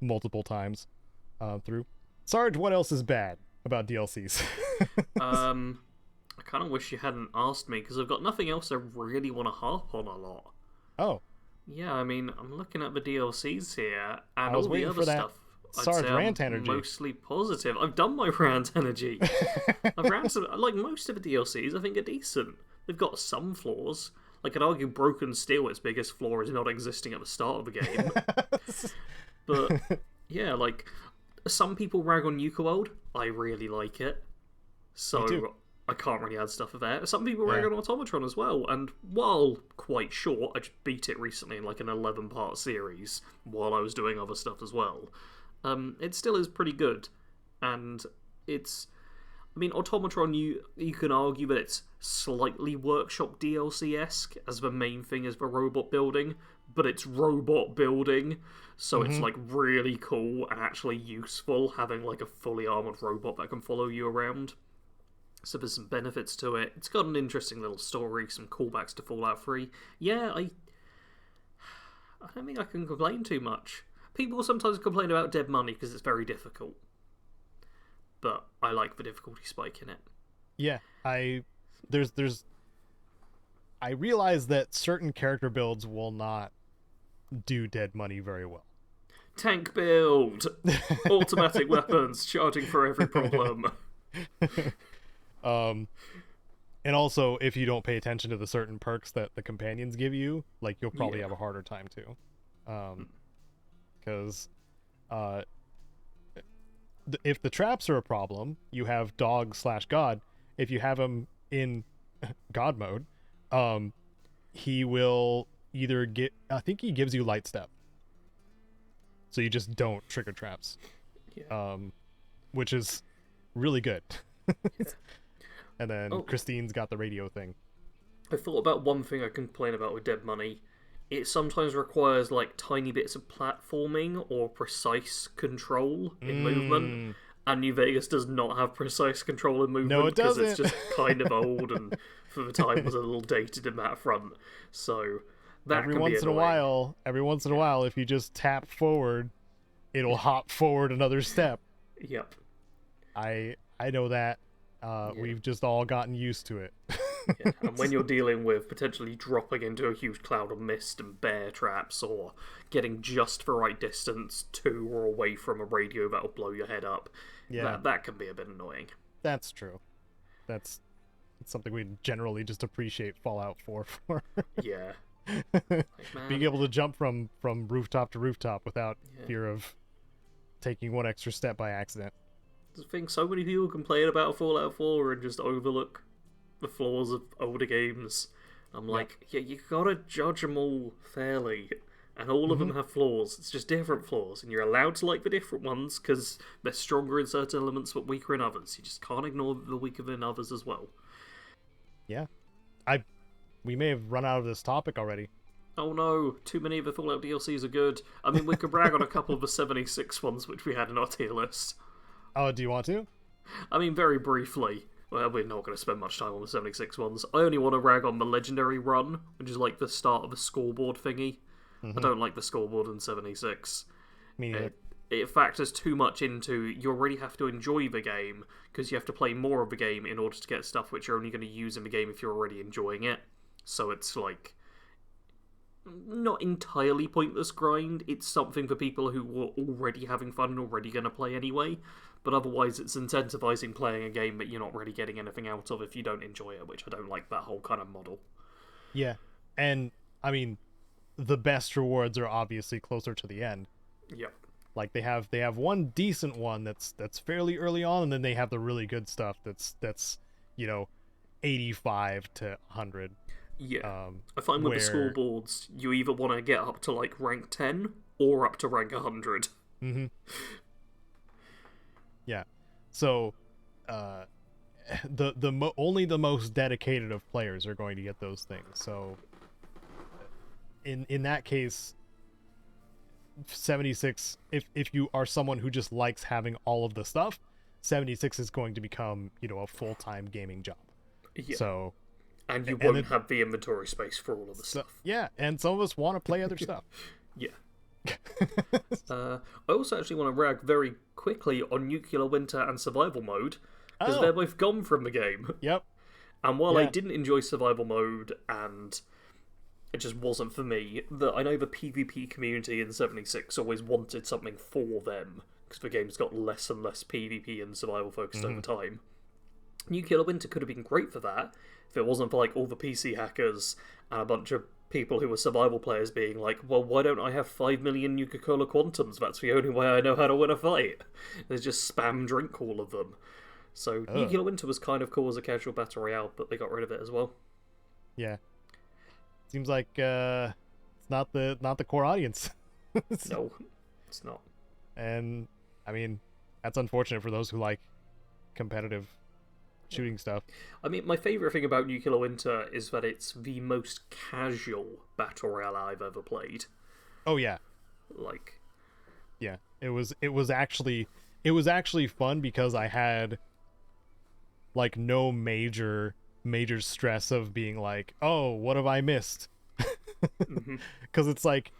multiple times through. Sarge, what else is bad about DLCs? I kind of wish you hadn't asked me, because I've got nothing else I really want to harp on a lot. Oh. Yeah, I mean, I'm looking at the DLCs here, and I was all the waiting other for that stuff. Sarge I'd say rant I'm energy. mostly positive. I've done my rant energy. I've ranted, like, most of the DLCs I think are decent. They've got some flaws. Like, I'd argue Broken Steel, its biggest flaw is not existing at the start of the game. But, yeah, like, some people rag on Nuka World. I really like it. So, I can't really add stuff there. Some people rag on Automatron as well, and while quite short, I just beat it recently in like an 11-part series while I was doing other stuff as well. It still is pretty good, and it's... I mean, Automatron, you can argue that it's slightly Workshop DLC-esque, as the main thing is the robot building, but it's robot building, so it's like really cool and actually useful having like a fully armored robot that can follow you around. So there's some benefits to it. It's got an interesting little story, some callbacks to Fallout 3. Yeah, I don't think I can complain too much. People sometimes complain about dead money because it's very difficult. But I like the difficulty spike in it. Yeah, I realize that certain character builds will not do dead money very well. Tank build! Automatic weapons, charging for every problem. And also, if you don't pay attention to the certain perks that the companions give you, like, you'll probably have a harder time too. Because if the traps are a problem, you have dog/god. If you have him in god mode, he will either get... I think he gives you light step. So you just don't trigger traps. Yeah. Which is really good. Yeah. And then Christine's got the radio thing. I thought about one thing I complain about with dead money. It sometimes requires like tiny bits of platforming or precise control in movement, and New Vegas does not have precise control in movement. No, it doesn't. Because it's just kind of old and for the time was a little dated in that front. So that every can once be in a annoying. while, if you just tap forward, it'll hop forward another step. Yep. I know that. We've just all gotten used to it. Yeah. And when you're dealing with potentially dropping into a huge cloud of mist and bear traps, or getting just the right distance to or away from a radio that'll blow your head up, that can be a bit annoying. That's true. It's something we generally just appreciate Fallout 4 for. Yeah. Being able to jump from rooftop to rooftop without fear of taking one extra step by accident. I think so many people complain about Fallout 4 and just overlook the flaws of older games. I'm like, you gotta judge them all fairly, and all of them have flaws. It's just different flaws, and you're allowed to like the different ones because they're stronger in certain elements but weaker in others. You just can't ignore the weaker in others as well. Yeah. We may have run out of this topic already. Oh no, too many of the Fallout DLCs are good. I mean, we could brag on a couple of the 76 ones which we had in our tier list. Oh, do you want to? I mean, very briefly. Well, we're not going to spend much time on the 76 ones. I only want to rag on the Legendary Run, which is like the start of a scoreboard thingy. I don't like the scoreboard in 76. Me neither. It factors too much into you already have to enjoy the game, because you have to play more of the game in order to get stuff which you're only going to use in the game if you're already enjoying it. So it's like... not entirely pointless grind. It's something for people who were already having fun and already going to play anyway, but otherwise it's incentivizing playing a game that you're not really getting anything out of if you don't enjoy it, which I don't like that whole kind of model. Yeah, and I mean, the best rewards are obviously closer to the end. Yep. Like they have one decent one that's fairly early on, and then they have the really good stuff that's 85 to 100. Yeah, I find with the scoreboards, you either want to get up to like rank 10 or up to rank 100. Yeah, so only the most dedicated of players are going to get those things. So in that case, 76, if you are someone who just likes having all of the stuff, 76 is going to become a full-time gaming job. Yeah. So. And you won't have the inventory space for all of the stuff. Yeah, and some of us want to play other stuff. Yeah. I also actually want to rag very quickly on Nuclear Winter and Survival Mode. because they're both gone from the game. Yep. And while I didn't enjoy survival mode, and it just wasn't for me, I know the PvP community in 76 always wanted something for them, because the game's got less and less PvP and survival focused over time. New Killer Winter could have been great for that, if it wasn't for like all the PC hackers and a bunch of people who were survival players being like, well, why don't I have 5 million Nuka-Cola Quantums? That's the only way I know how to win a fight. They just spam drink all of them. So New Killer Winter was kind of cool as a casual battle royale, but they got rid of it as well. Yeah. Seems like it's not the core audience. No, it's not. And I mean, that's unfortunate for those who like competitive shooting stuff. I mean, my favourite thing about New Killer Winter is that it's the most casual battle royale I've ever played. Oh yeah. Like, yeah, it was actually fun because I had like no major stress of being like, oh, what have I missed? Because it's like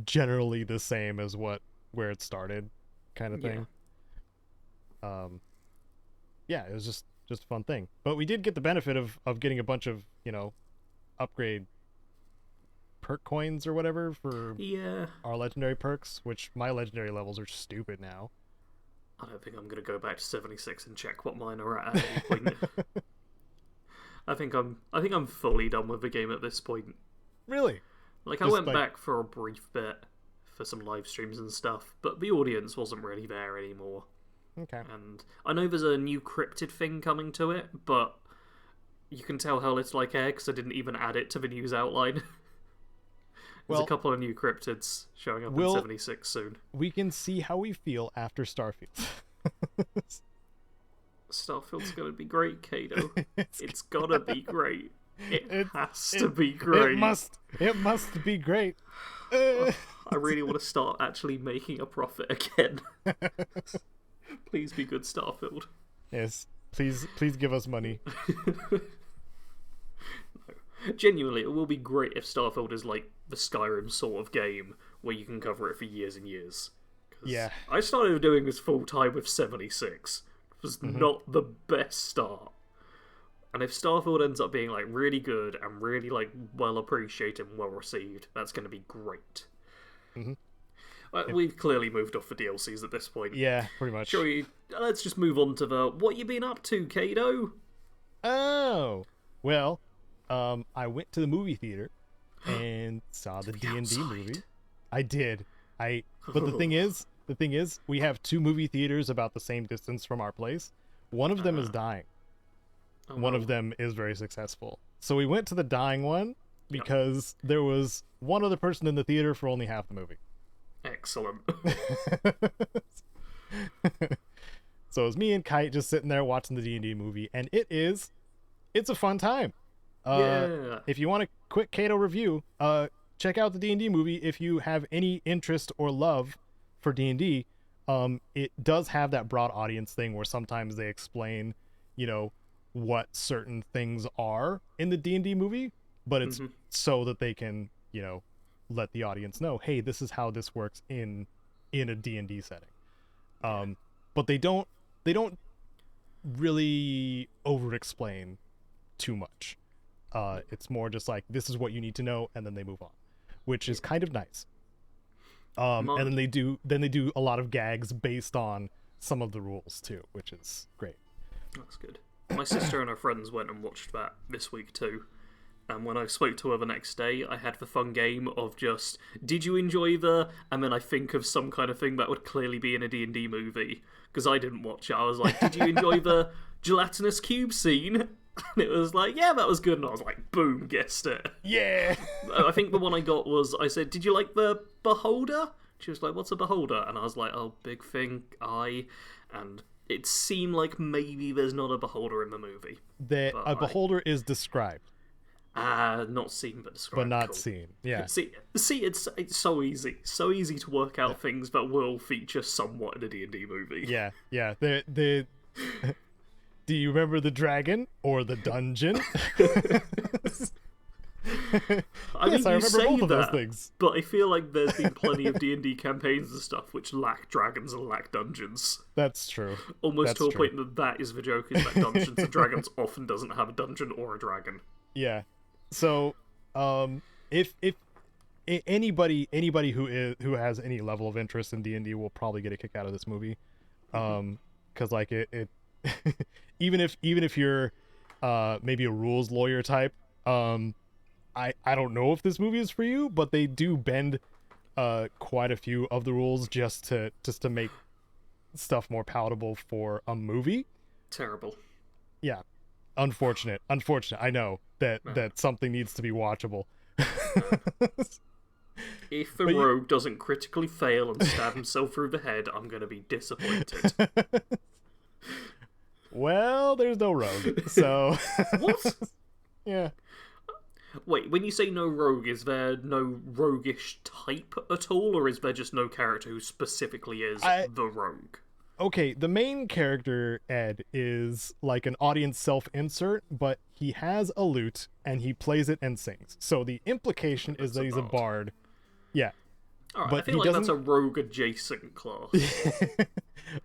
generally the same as where it started, kind of thing. Yeah, it was just a fun thing. But we did get the benefit of getting a bunch of, upgrade perk coins or whatever for our legendary perks, which my legendary levels are stupid now. I don't think I'm going to go back to 76 and check what mine are at any point. I think I'm fully done with the game at this point. Really? Like, I went back for a brief bit for some live streams and stuff, but the audience wasn't really there anymore. Okay. And I know there's a new cryptid thing coming to it, but you can tell how little I care because I didn't even add it to the news outline. There's a couple of new cryptids showing up in 76 soon. We can see how we feel after Starfield. Starfield's gonna be great, Caedo. It's gotta be great. It has to be great. It must be great. I really want to start actually making a profit again. Please be good, Starfield. Yes, please give us money. No. Genuinely, it will be great if Starfield is like the Skyrim sort of game where you can cover it for years and years. Yeah. I started doing this full time with 76. It was not the best start. And if Starfield ends up being like really good and really like well appreciated and well received, that's going to be great. We've clearly moved off the DLCs at this point. Yeah, pretty much. Let's just move on to what you been up to, Caedo? Oh, well, I went to the movie theater and saw the D&D movie. I did. But the thing is, we have 2 movie theaters about the same distance from our place. One of them is dying. One of them is very successful. So we went to the dying one because there was one other person in the theater for only half the movie. Excellent. So it was me and Kite just sitting there watching the D&D movie, and it's a fun time. If you want a quick Caedo review, check out the D&D movie if you have any interest or love for D&D. It does have that broad audience thing where sometimes they explain, what certain things are in the D&D movie, but it's so that they can, let the audience know, hey, this is how this works in a D&D setting. But they don't really over explain too much. It's more just like, this is what you need to know, and then they move on, which is kind of nice. And then they do a lot of gags based on some of the rules too, which is great. That's good. My sister and her friends went and watched that this week too. And when I spoke to her the next day, I had the fun game of just, did you enjoy and then I think of some kind of thing that would clearly be in a D&D movie, because I didn't watch it. I was like, did you enjoy the gelatinous cube scene? And it was like, yeah, that was good. And I was like, boom, guessed it. Yeah. I think the one I got was, I said, did you like the beholder? She was like, what's a beholder? And I was like, oh, big thing, and it seemed like maybe there's not a beholder in the movie. A beholder is described. Not seen but described. But not seen, yeah. See, it's so easy to work out things that will feature somewhat in a D&D movie. Yeah. Do you remember the dragon or the dungeon? I Yes, mean, I you remember say both of those that, things. but I feel like there's been plenty of D&D campaigns and stuff which lack dragons and lack dungeons. That's true. Almost That's to a true. point that is the joke, is that Dungeons and Dragons often doesn't have a dungeon or a dragon. Yeah. So, if anybody who has any level of interest in D&D will probably get a kick out of this movie, because like it even if you're maybe a rules lawyer type, I don't know if this movie is for you, but they do bend quite a few of the rules just to make stuff more palatable for a movie. Terrible. Yeah. Unfortunate. I know that something needs to be watchable. If the But you- rogue doesn't critically fail and stab himself through the head, I'm gonna be disappointed. Well, there's no rogue, so What? yeah. Wait, when you say no rogue, is there no roguish type at all, or is there just no character who specifically is the rogue? Okay, the main character, Ed, is like an audience self-insert, but he has a lute and he plays it and sings. So the implication is that he's a bard. Yeah. Alright, but I feel he like that's a doesn't- rogue adjacent class.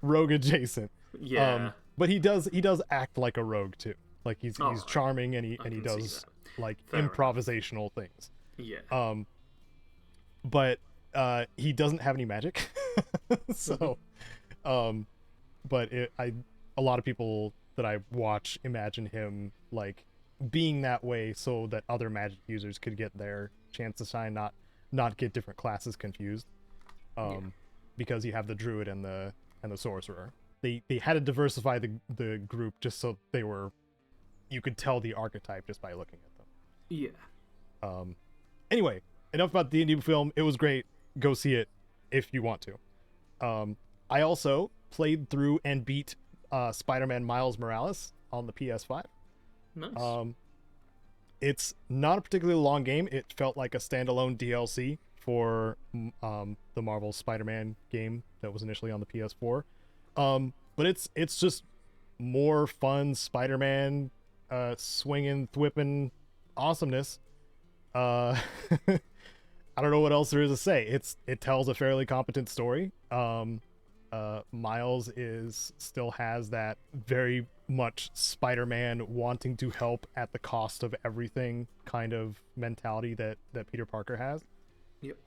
Rogue adjacent. Yeah. But he does act like a rogue too. Like he's Alright. charming and he can see does that. like Fair enough. improvisational things. Yeah. But he doesn't have any magic. So but a lot of people that I watch imagine him like being that way so that other magic users could get their chance to shine, not get different classes confused. Because you have the druid and the sorcerer. They had to diversify the group just so you could tell the archetype just by looking at them. Yeah. Anyway, enough about the D&D film. It was great. Go see it if you want to. I also played through and beat Spider-Man Miles Morales on the PS5. Nice. It's not a particularly long game. It felt like a standalone DLC for the Marvel Spider-Man game that was initially on the PS4. But it's just more fun Spider-Man swinging, thwipping awesomeness. I don't know what else there is to say. It tells a fairly competent story. Miles still has that very much Spider-Man wanting to help at the cost of everything kind of mentality that Peter Parker has. Yep.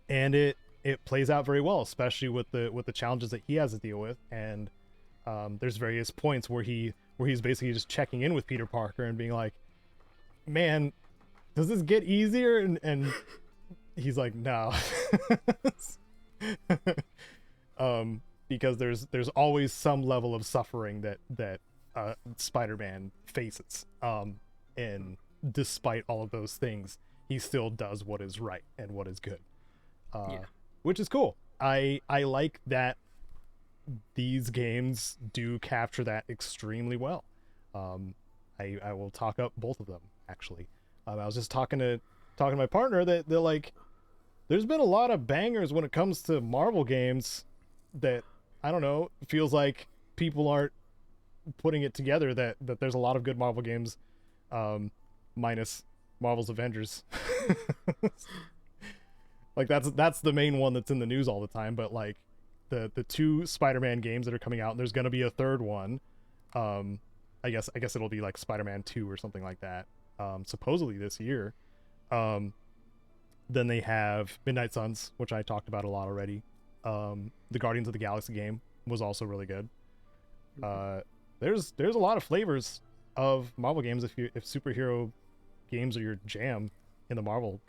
And it plays out very well, especially with the challenges that he has to deal with. And there's various points where he's basically just checking in with Peter Parker and being like, "Man, does this get easier?" And he's like, "No." Because there's always some level of suffering that Spider-Man faces. And despite all of those things, he still does what is right and what is good. Which is cool. I like that these games do capture that extremely well. I will talk up both of them actually. I was just talking to my partner that they're like, there's been a lot of bangers when it comes to Marvel games that, I don't know, feels like people aren't putting it together that there's a lot of good Marvel games, minus Marvel's Avengers. Like that's the main one that's in the news all the time, but like the two Spider-Man games that are coming out, and there's gonna be a third one. I guess it'll be like Spider-Man 2 or something like that. Supposedly this year. Then they have Midnight Suns, which I talked about a lot already. The Guardians of the Galaxy game was also really good. There's a lot of flavors of Marvel games if superhero games are your jam in the Marvel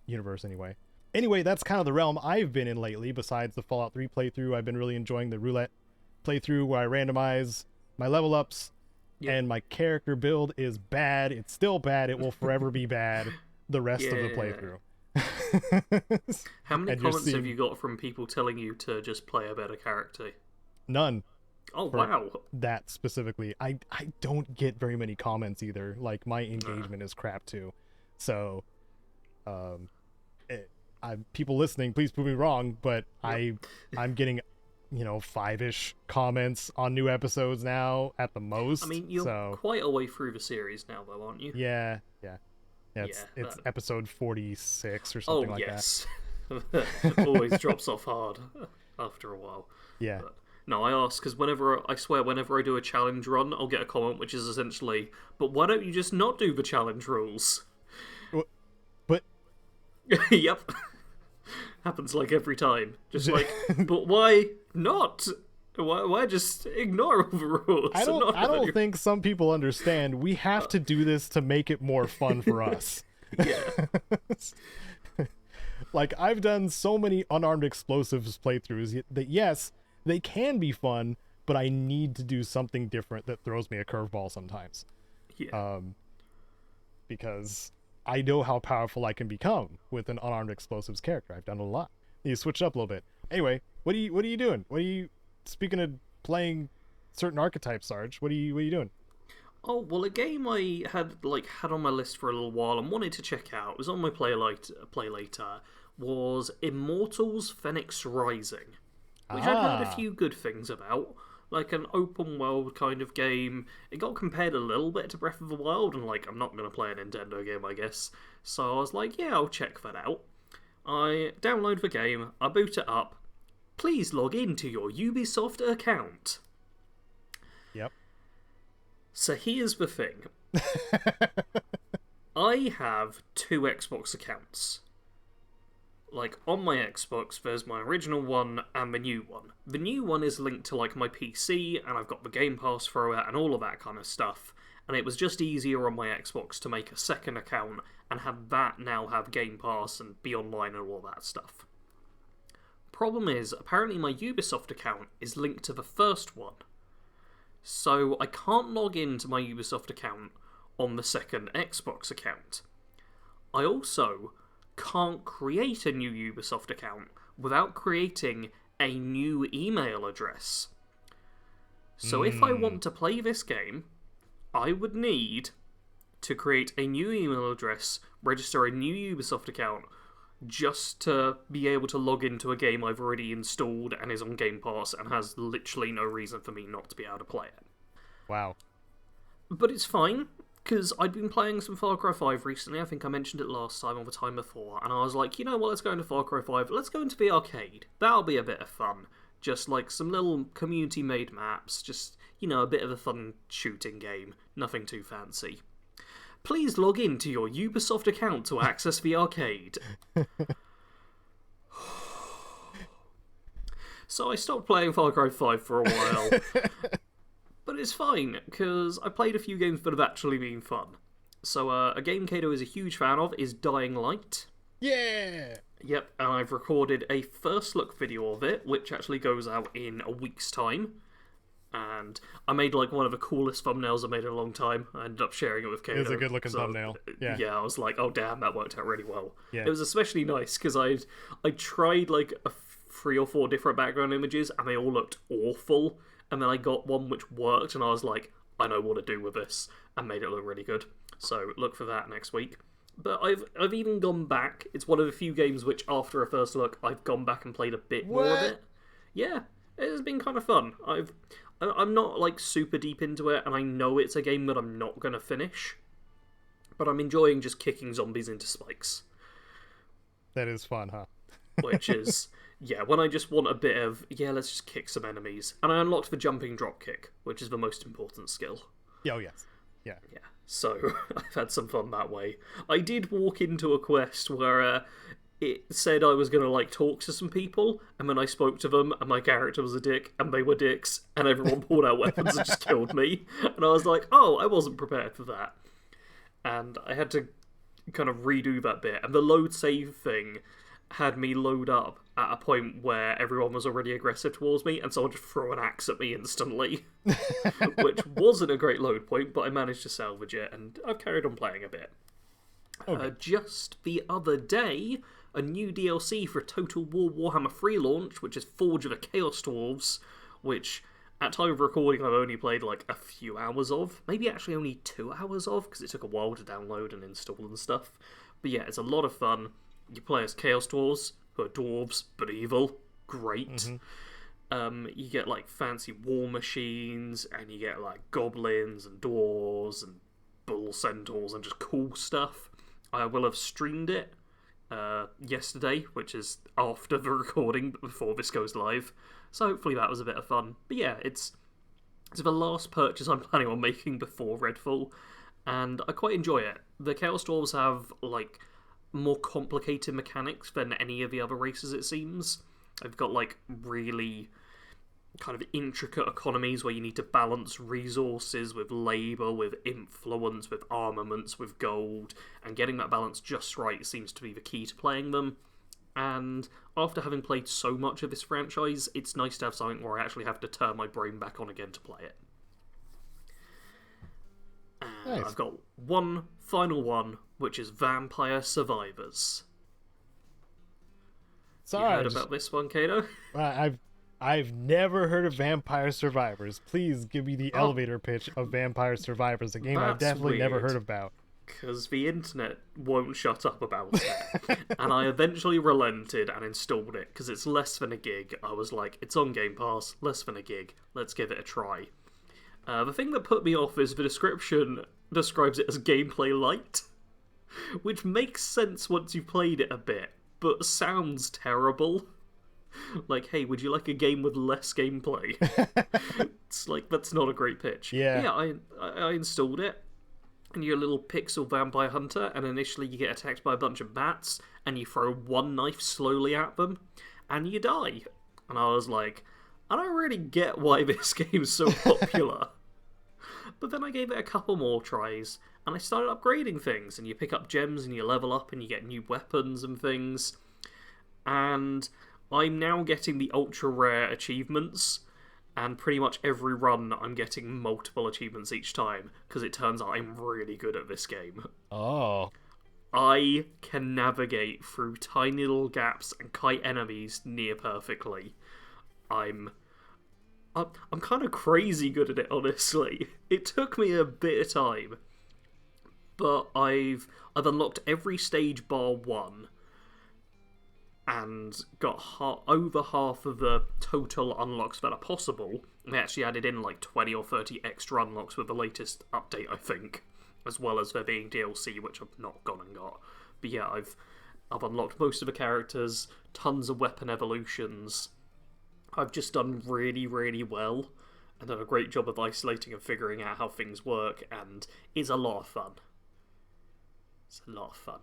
universe anyway. Anyway, that's kind of the realm I've been in lately. Besides the Fallout 3 playthrough, I've been really enjoying the roulette playthrough where I randomize my level ups. Yep. And my character build is bad. It's still bad. It will forever be bad the rest of the playthrough. How many comments have you got from people telling you to just play a better character? None. Oh, wow. That specifically. I don't get very many comments either. Like, my engagement is crap too. So, people listening, please prove me wrong, but yep. I'm getting, 5-ish comments on new episodes now at the most. I mean, you're quite a way through the series now, though, aren't you? Yeah. Yeah, Yeah. it's episode 46 or Oh something like yes. Always drops off hard after a while. that. Yeah. But no, I ask because whenever I do a challenge run, I'll get a comment which is essentially, "But why don't you just not do the challenge rules?" But Yep. Happens like every time. Just like, but why not? Why just ignore all the rules? I don't think some people understand. We have to do this to make it more fun for us. Yeah. Like, I've done so many unarmed explosives playthroughs that, yes, they can be fun, but I need to do something different that throws me a curveball sometimes. Yeah. Because I know how powerful I can become with an unarmed explosives character. I've done it a lot. You switch it up a little bit. Anyway, what are you doing? Speaking of playing certain archetypes, Sarge, what are you doing? Oh, well, a game I had on my list for a little while and wanted to check out, it was on my play later, was Immortals Phoenix Rising, which I'd heard a few good things about. Like an open world kind of game. It got compared a little bit to Breath of the Wild, and I'm not going to play a Nintendo game, I guess. So I was like, yeah, I'll check that out. I download the game, I boot it up. Please log into your Ubisoft account. Yep. So here's the thing. I have 2 Xbox accounts. On my Xbox, there's my original one and the new one. The new one is linked to, my PC, and I've got the Gamepass for it and all of that kind of stuff. And it was just easier on my Xbox to make a second account and have that now have Gamepass and be online and all that stuff. Problem is, apparently my Ubisoft account is linked to the first one. So I can't log into my Ubisoft account on the second Xbox account. I also can't create a new Ubisoft account without creating a new email address. So if I want to play this game, I would need to create a new email address, register a new Ubisoft account, just to be able to log into a game I've already installed and is on Game Pass and has literally no reason for me not to be able to play it. Wow. But it's fine, because I'd been playing some Far Cry 5 recently. I think I mentioned it last time or the time before, and I was like, you know what, let's go into Far Cry 5. Let's go into the arcade. That'll be a bit of fun. Just some little community-made maps, just, a bit of a fun shooting game. Nothing too fancy. Please log in to your Ubisoft account to access the arcade. So I stopped playing Far Cry 5 for a while. But it's fine, because I played a few games that have actually been fun. So a game Caedo is a huge fan of is Dying Light. Yeah! Yep, and I've recorded a first look video of it, which actually goes out in a week's time. And I made one of the coolest thumbnails I've made in a long time. I ended up sharing it with Caedo. It was a good looking thumbnail. Yeah. Yeah, I was like, oh damn, that worked out really well. Yeah. It was especially nice because I tried 3 or 4 different background images and they all looked awful. And then I got one which worked and I was like, I know what to do with this, and made it look really good. So look for that next week. But I've even gone back. It's one of the few games which, after a first look, I've gone back and played a bit more of it. Yeah, it has been kind of fun. I'm not super deep into it, and I know it's a game that I'm not going to finish. But I'm enjoying just kicking zombies into spikes. That is fun, huh? Which is, yeah, when I just want a bit of, let's just kick some enemies. And I unlocked the jumping drop kick, which is the most important skill. Oh, yes. Yeah. Yeah, so I've had some fun that way. I did walk into a quest where it said I was going to talk to some people, and then I spoke to them, and my character was a dick, and they were dicks, and everyone pulled out weapons and just killed me. And I was like, oh, I wasn't prepared for that. And I had to kind of redo that bit, and the load save thing had me load up at a point where everyone was already aggressive towards me, and someone just threw an axe at me instantly. Which wasn't a great load point, but I managed to salvage it, and I've carried on playing a bit. Okay. Just the other day, a new DLC for Total War Warhammer 3 launch, which is Forge of the Chaos Dwarves, which, at time of recording, I've only played a few hours of. Maybe actually only 2 hours of, because it took a while to download and install and stuff. But yeah, it's a lot of fun. You play as Chaos Dwarves, who are dwarves, but evil. Great. Mm-hmm. You get, fancy war machines, and you get, goblins and dwarves and bull centaurs and just cool stuff. I will have streamed it yesterday, which is after the recording, but before this goes live. So hopefully that was a bit of fun. But yeah, it's the last purchase I'm planning on making before Redfall, and I quite enjoy it. The Chaos Dwarves have, like, more complicated mechanics than any of the other races, it seems. They've got, like, really kind of intricate economies where you need to balance resources with labour, with influence, with armaments, with gold, and getting that balance just right seems to be the key to playing them. And after having played so much of this franchise, it's nice to have something where I actually have to turn my brain back on again to play it. And Nice. I've got one final one, which is Vampire Survivors. You heard about this one, Caedo? I've never heard of Vampire Survivors. Please give me the Oh. elevator pitch of Vampire Survivors, a game I've That's definitely never weird. heard about. Because the internet won't shut up about it. And I eventually relented and installed it, because it's less than a gig. I was like, it's on Game Pass, less than a gig, let's give it a try. The thing that put me off is the description describes it as gameplay light, which makes sense once you've played it a bit, but sounds terrible. Like, hey, would you like a game with less gameplay? It's like, that's not a great pitch. Yeah. But yeah, I installed it, and you're a little pixel vampire hunter, and initially you get attacked by a bunch of bats, and you throw one knife slowly at them, and you die. And I was like, I don't really get why this game's so popular. But then I gave it a couple more tries, and I started upgrading things, and you pick up gems, and you level up, and you get new weapons and things. And I'm now getting the ultra rare achievements, and pretty much every run I'm getting multiple achievements each time, because it turns out I'm really good at this game. Oh. I can navigate through tiny little gaps and kite enemies near perfectly. I'm kind of crazy good at it, honestly. It took me a bit of time, but I've unlocked every stage bar one, and got over half of the total unlocks that are possible. They actually added in like 20 or 30 extra unlocks with the latest update, I think, as well as there being DLC, which I've not gone and got. But yeah, I've unlocked most of the characters, tons of weapon evolutions. I've just done really, really well, and done a great job of isolating and figuring out how things work, and it's a lot of fun. It's a lot of fun.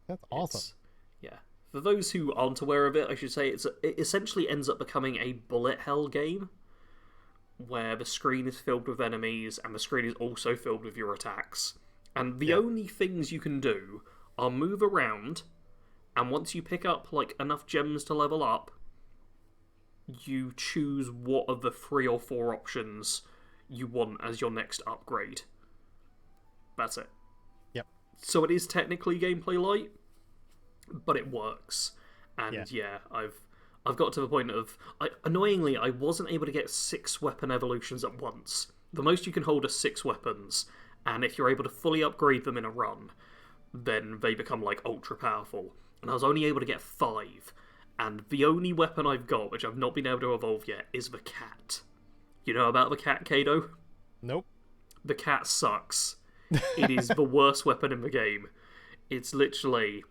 That's awesome. Yeah. For those who aren't aware of it, I should say it essentially ends up becoming a bullet hell game, where the screen is filled with enemies, and the screen is also filled with your attacks. And the only things you can do are move around, and once you pick up like enough gems to level up, you choose what of the 3 or 4 options you want as your next upgrade. That's it. Yep. So it is technically gameplay light, but it works. And yeah, I've got to the point of... annoyingly, I wasn't able to get 6 weapon evolutions at once. The most you can hold are 6 weapons, and if you're able to fully upgrade them in a run, then they become, like, ultra powerful. And I was only able to get 5. And the only weapon I've got, which I've not been able to evolve yet, is the cat. You know about the cat, Caedo? Nope. The cat sucks. It is the worst weapon in the game. It's literally...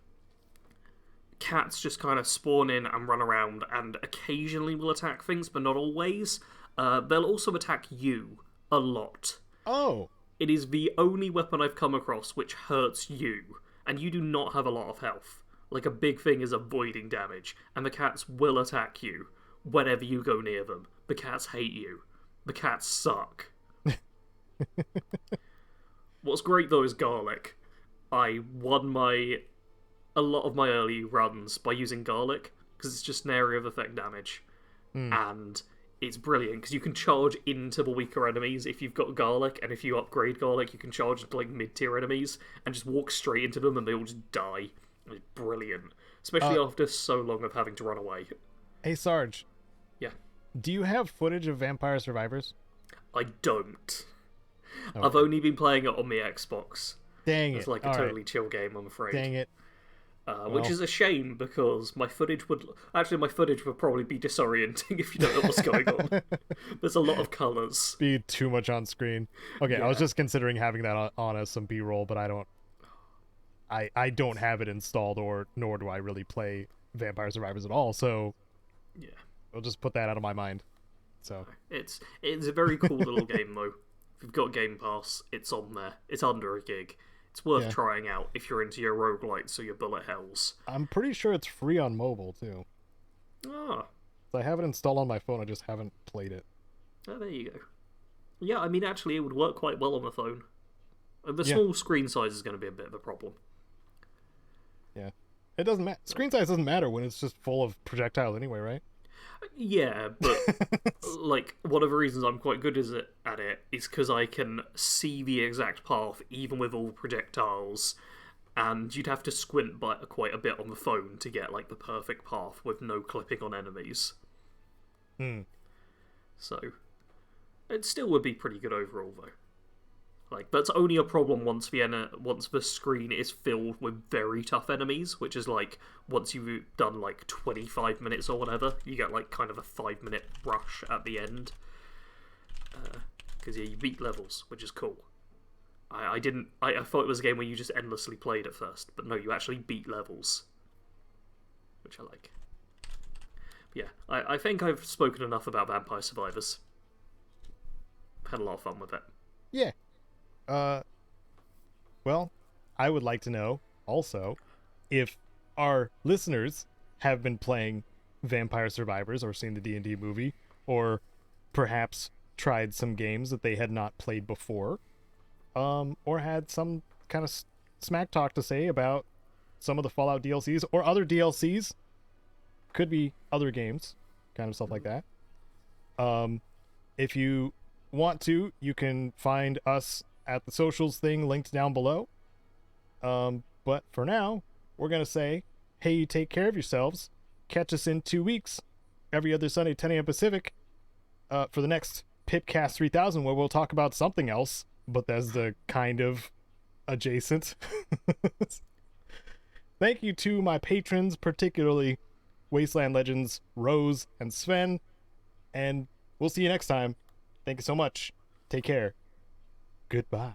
cats just kind of spawn in and run around, and occasionally will attack things, but not always. They'll also attack you a lot. Oh. It is the only weapon I've come across which hurts you, and you do not have a lot of health. Like, a big thing is avoiding damage, and the cats will attack you whenever you go near them. The cats hate you. The cats suck. What's great, though, is garlic. I won a lot of my early runs by using garlic, because it's just an area of effect damage. And it's brilliant, because you can charge into the weaker enemies if you've got garlic, and if you upgrade garlic, you can charge into, like, mid-tier enemies, and just walk straight into them, and they all just die. It's brilliant. Especially after so long of having to run away. Hey, Sarge. Yeah. Do you have footage of Vampire Survivors? I don't. Okay. I've only been playing it on my Xbox. Dang it. It's like a totally chill game, I'm afraid. Dang it. Which is a shame, because my footage would probably be disorienting if you don't know what's going on. There's a lot of colours. Be too much on screen. Okay, I was just considering having that on as some B-roll, but I don't. I don't have it installed, or nor do I really play Vampire Survivors at all. So Yeah, I'll just put that out of my mind. So it's a very cool little game though. If you've got Game Pass, it's on there. It's under a gig. It's worth yeah, trying out if you're into your roguelites or your bullet hells. I'm pretty sure it's free on mobile too. Ah, So I have it installed on my phone. I just haven't played it. oh, there you go. Yeah, I mean, actually, it would work quite well on the phone. The Yeah. small screen size is going to be a bit of a problem. Yeah, it doesn't matter. Screen size doesn't matter when it's just full of projectiles anyway, right? Yeah, but like one of the reasons I'm quite good at it is because I can see the exact path even with all projectiles, and you'd have to squint by quite a bit on the phone to get like the perfect path with no clipping on enemies. Hmm. So it still would be pretty good overall though. Like that's only a problem once the screen is filled with very tough enemies, which is like once you've done like 25 minutes or whatever, you get like kind of a 5-minute rush at the end. Because yeah, you beat levels, which is cool. I didn't. I thought it was a game where you just endlessly played at first, but no, you actually beat levels, which I like. But yeah, I think I've spoken enough about Vampire Survivors. Had a lot of fun with it. Yeah. Well, I would like to know also if our listeners have been playing Vampire Survivors or seen the D&D movie, or perhaps tried some games that they had not played before, or had some kind of smack talk to say about some of the Fallout DLCs or other DLCs. Could be other games, kind of stuff like that. If you want to, you can find us at the socials thing linked down below. But for now, we're going to say, hey, you take care of yourselves. Catch us in 2 weeks, every other Sunday, 10 a.m. Pacific, for the next PIPCAST 3000, where we'll talk about something else, but that's the kind of adjacent. Thank you to my patrons, particularly Wasteland Legends, Rose, and Sven, and we'll see you next time. Thank you so much. Take care. Goodbye.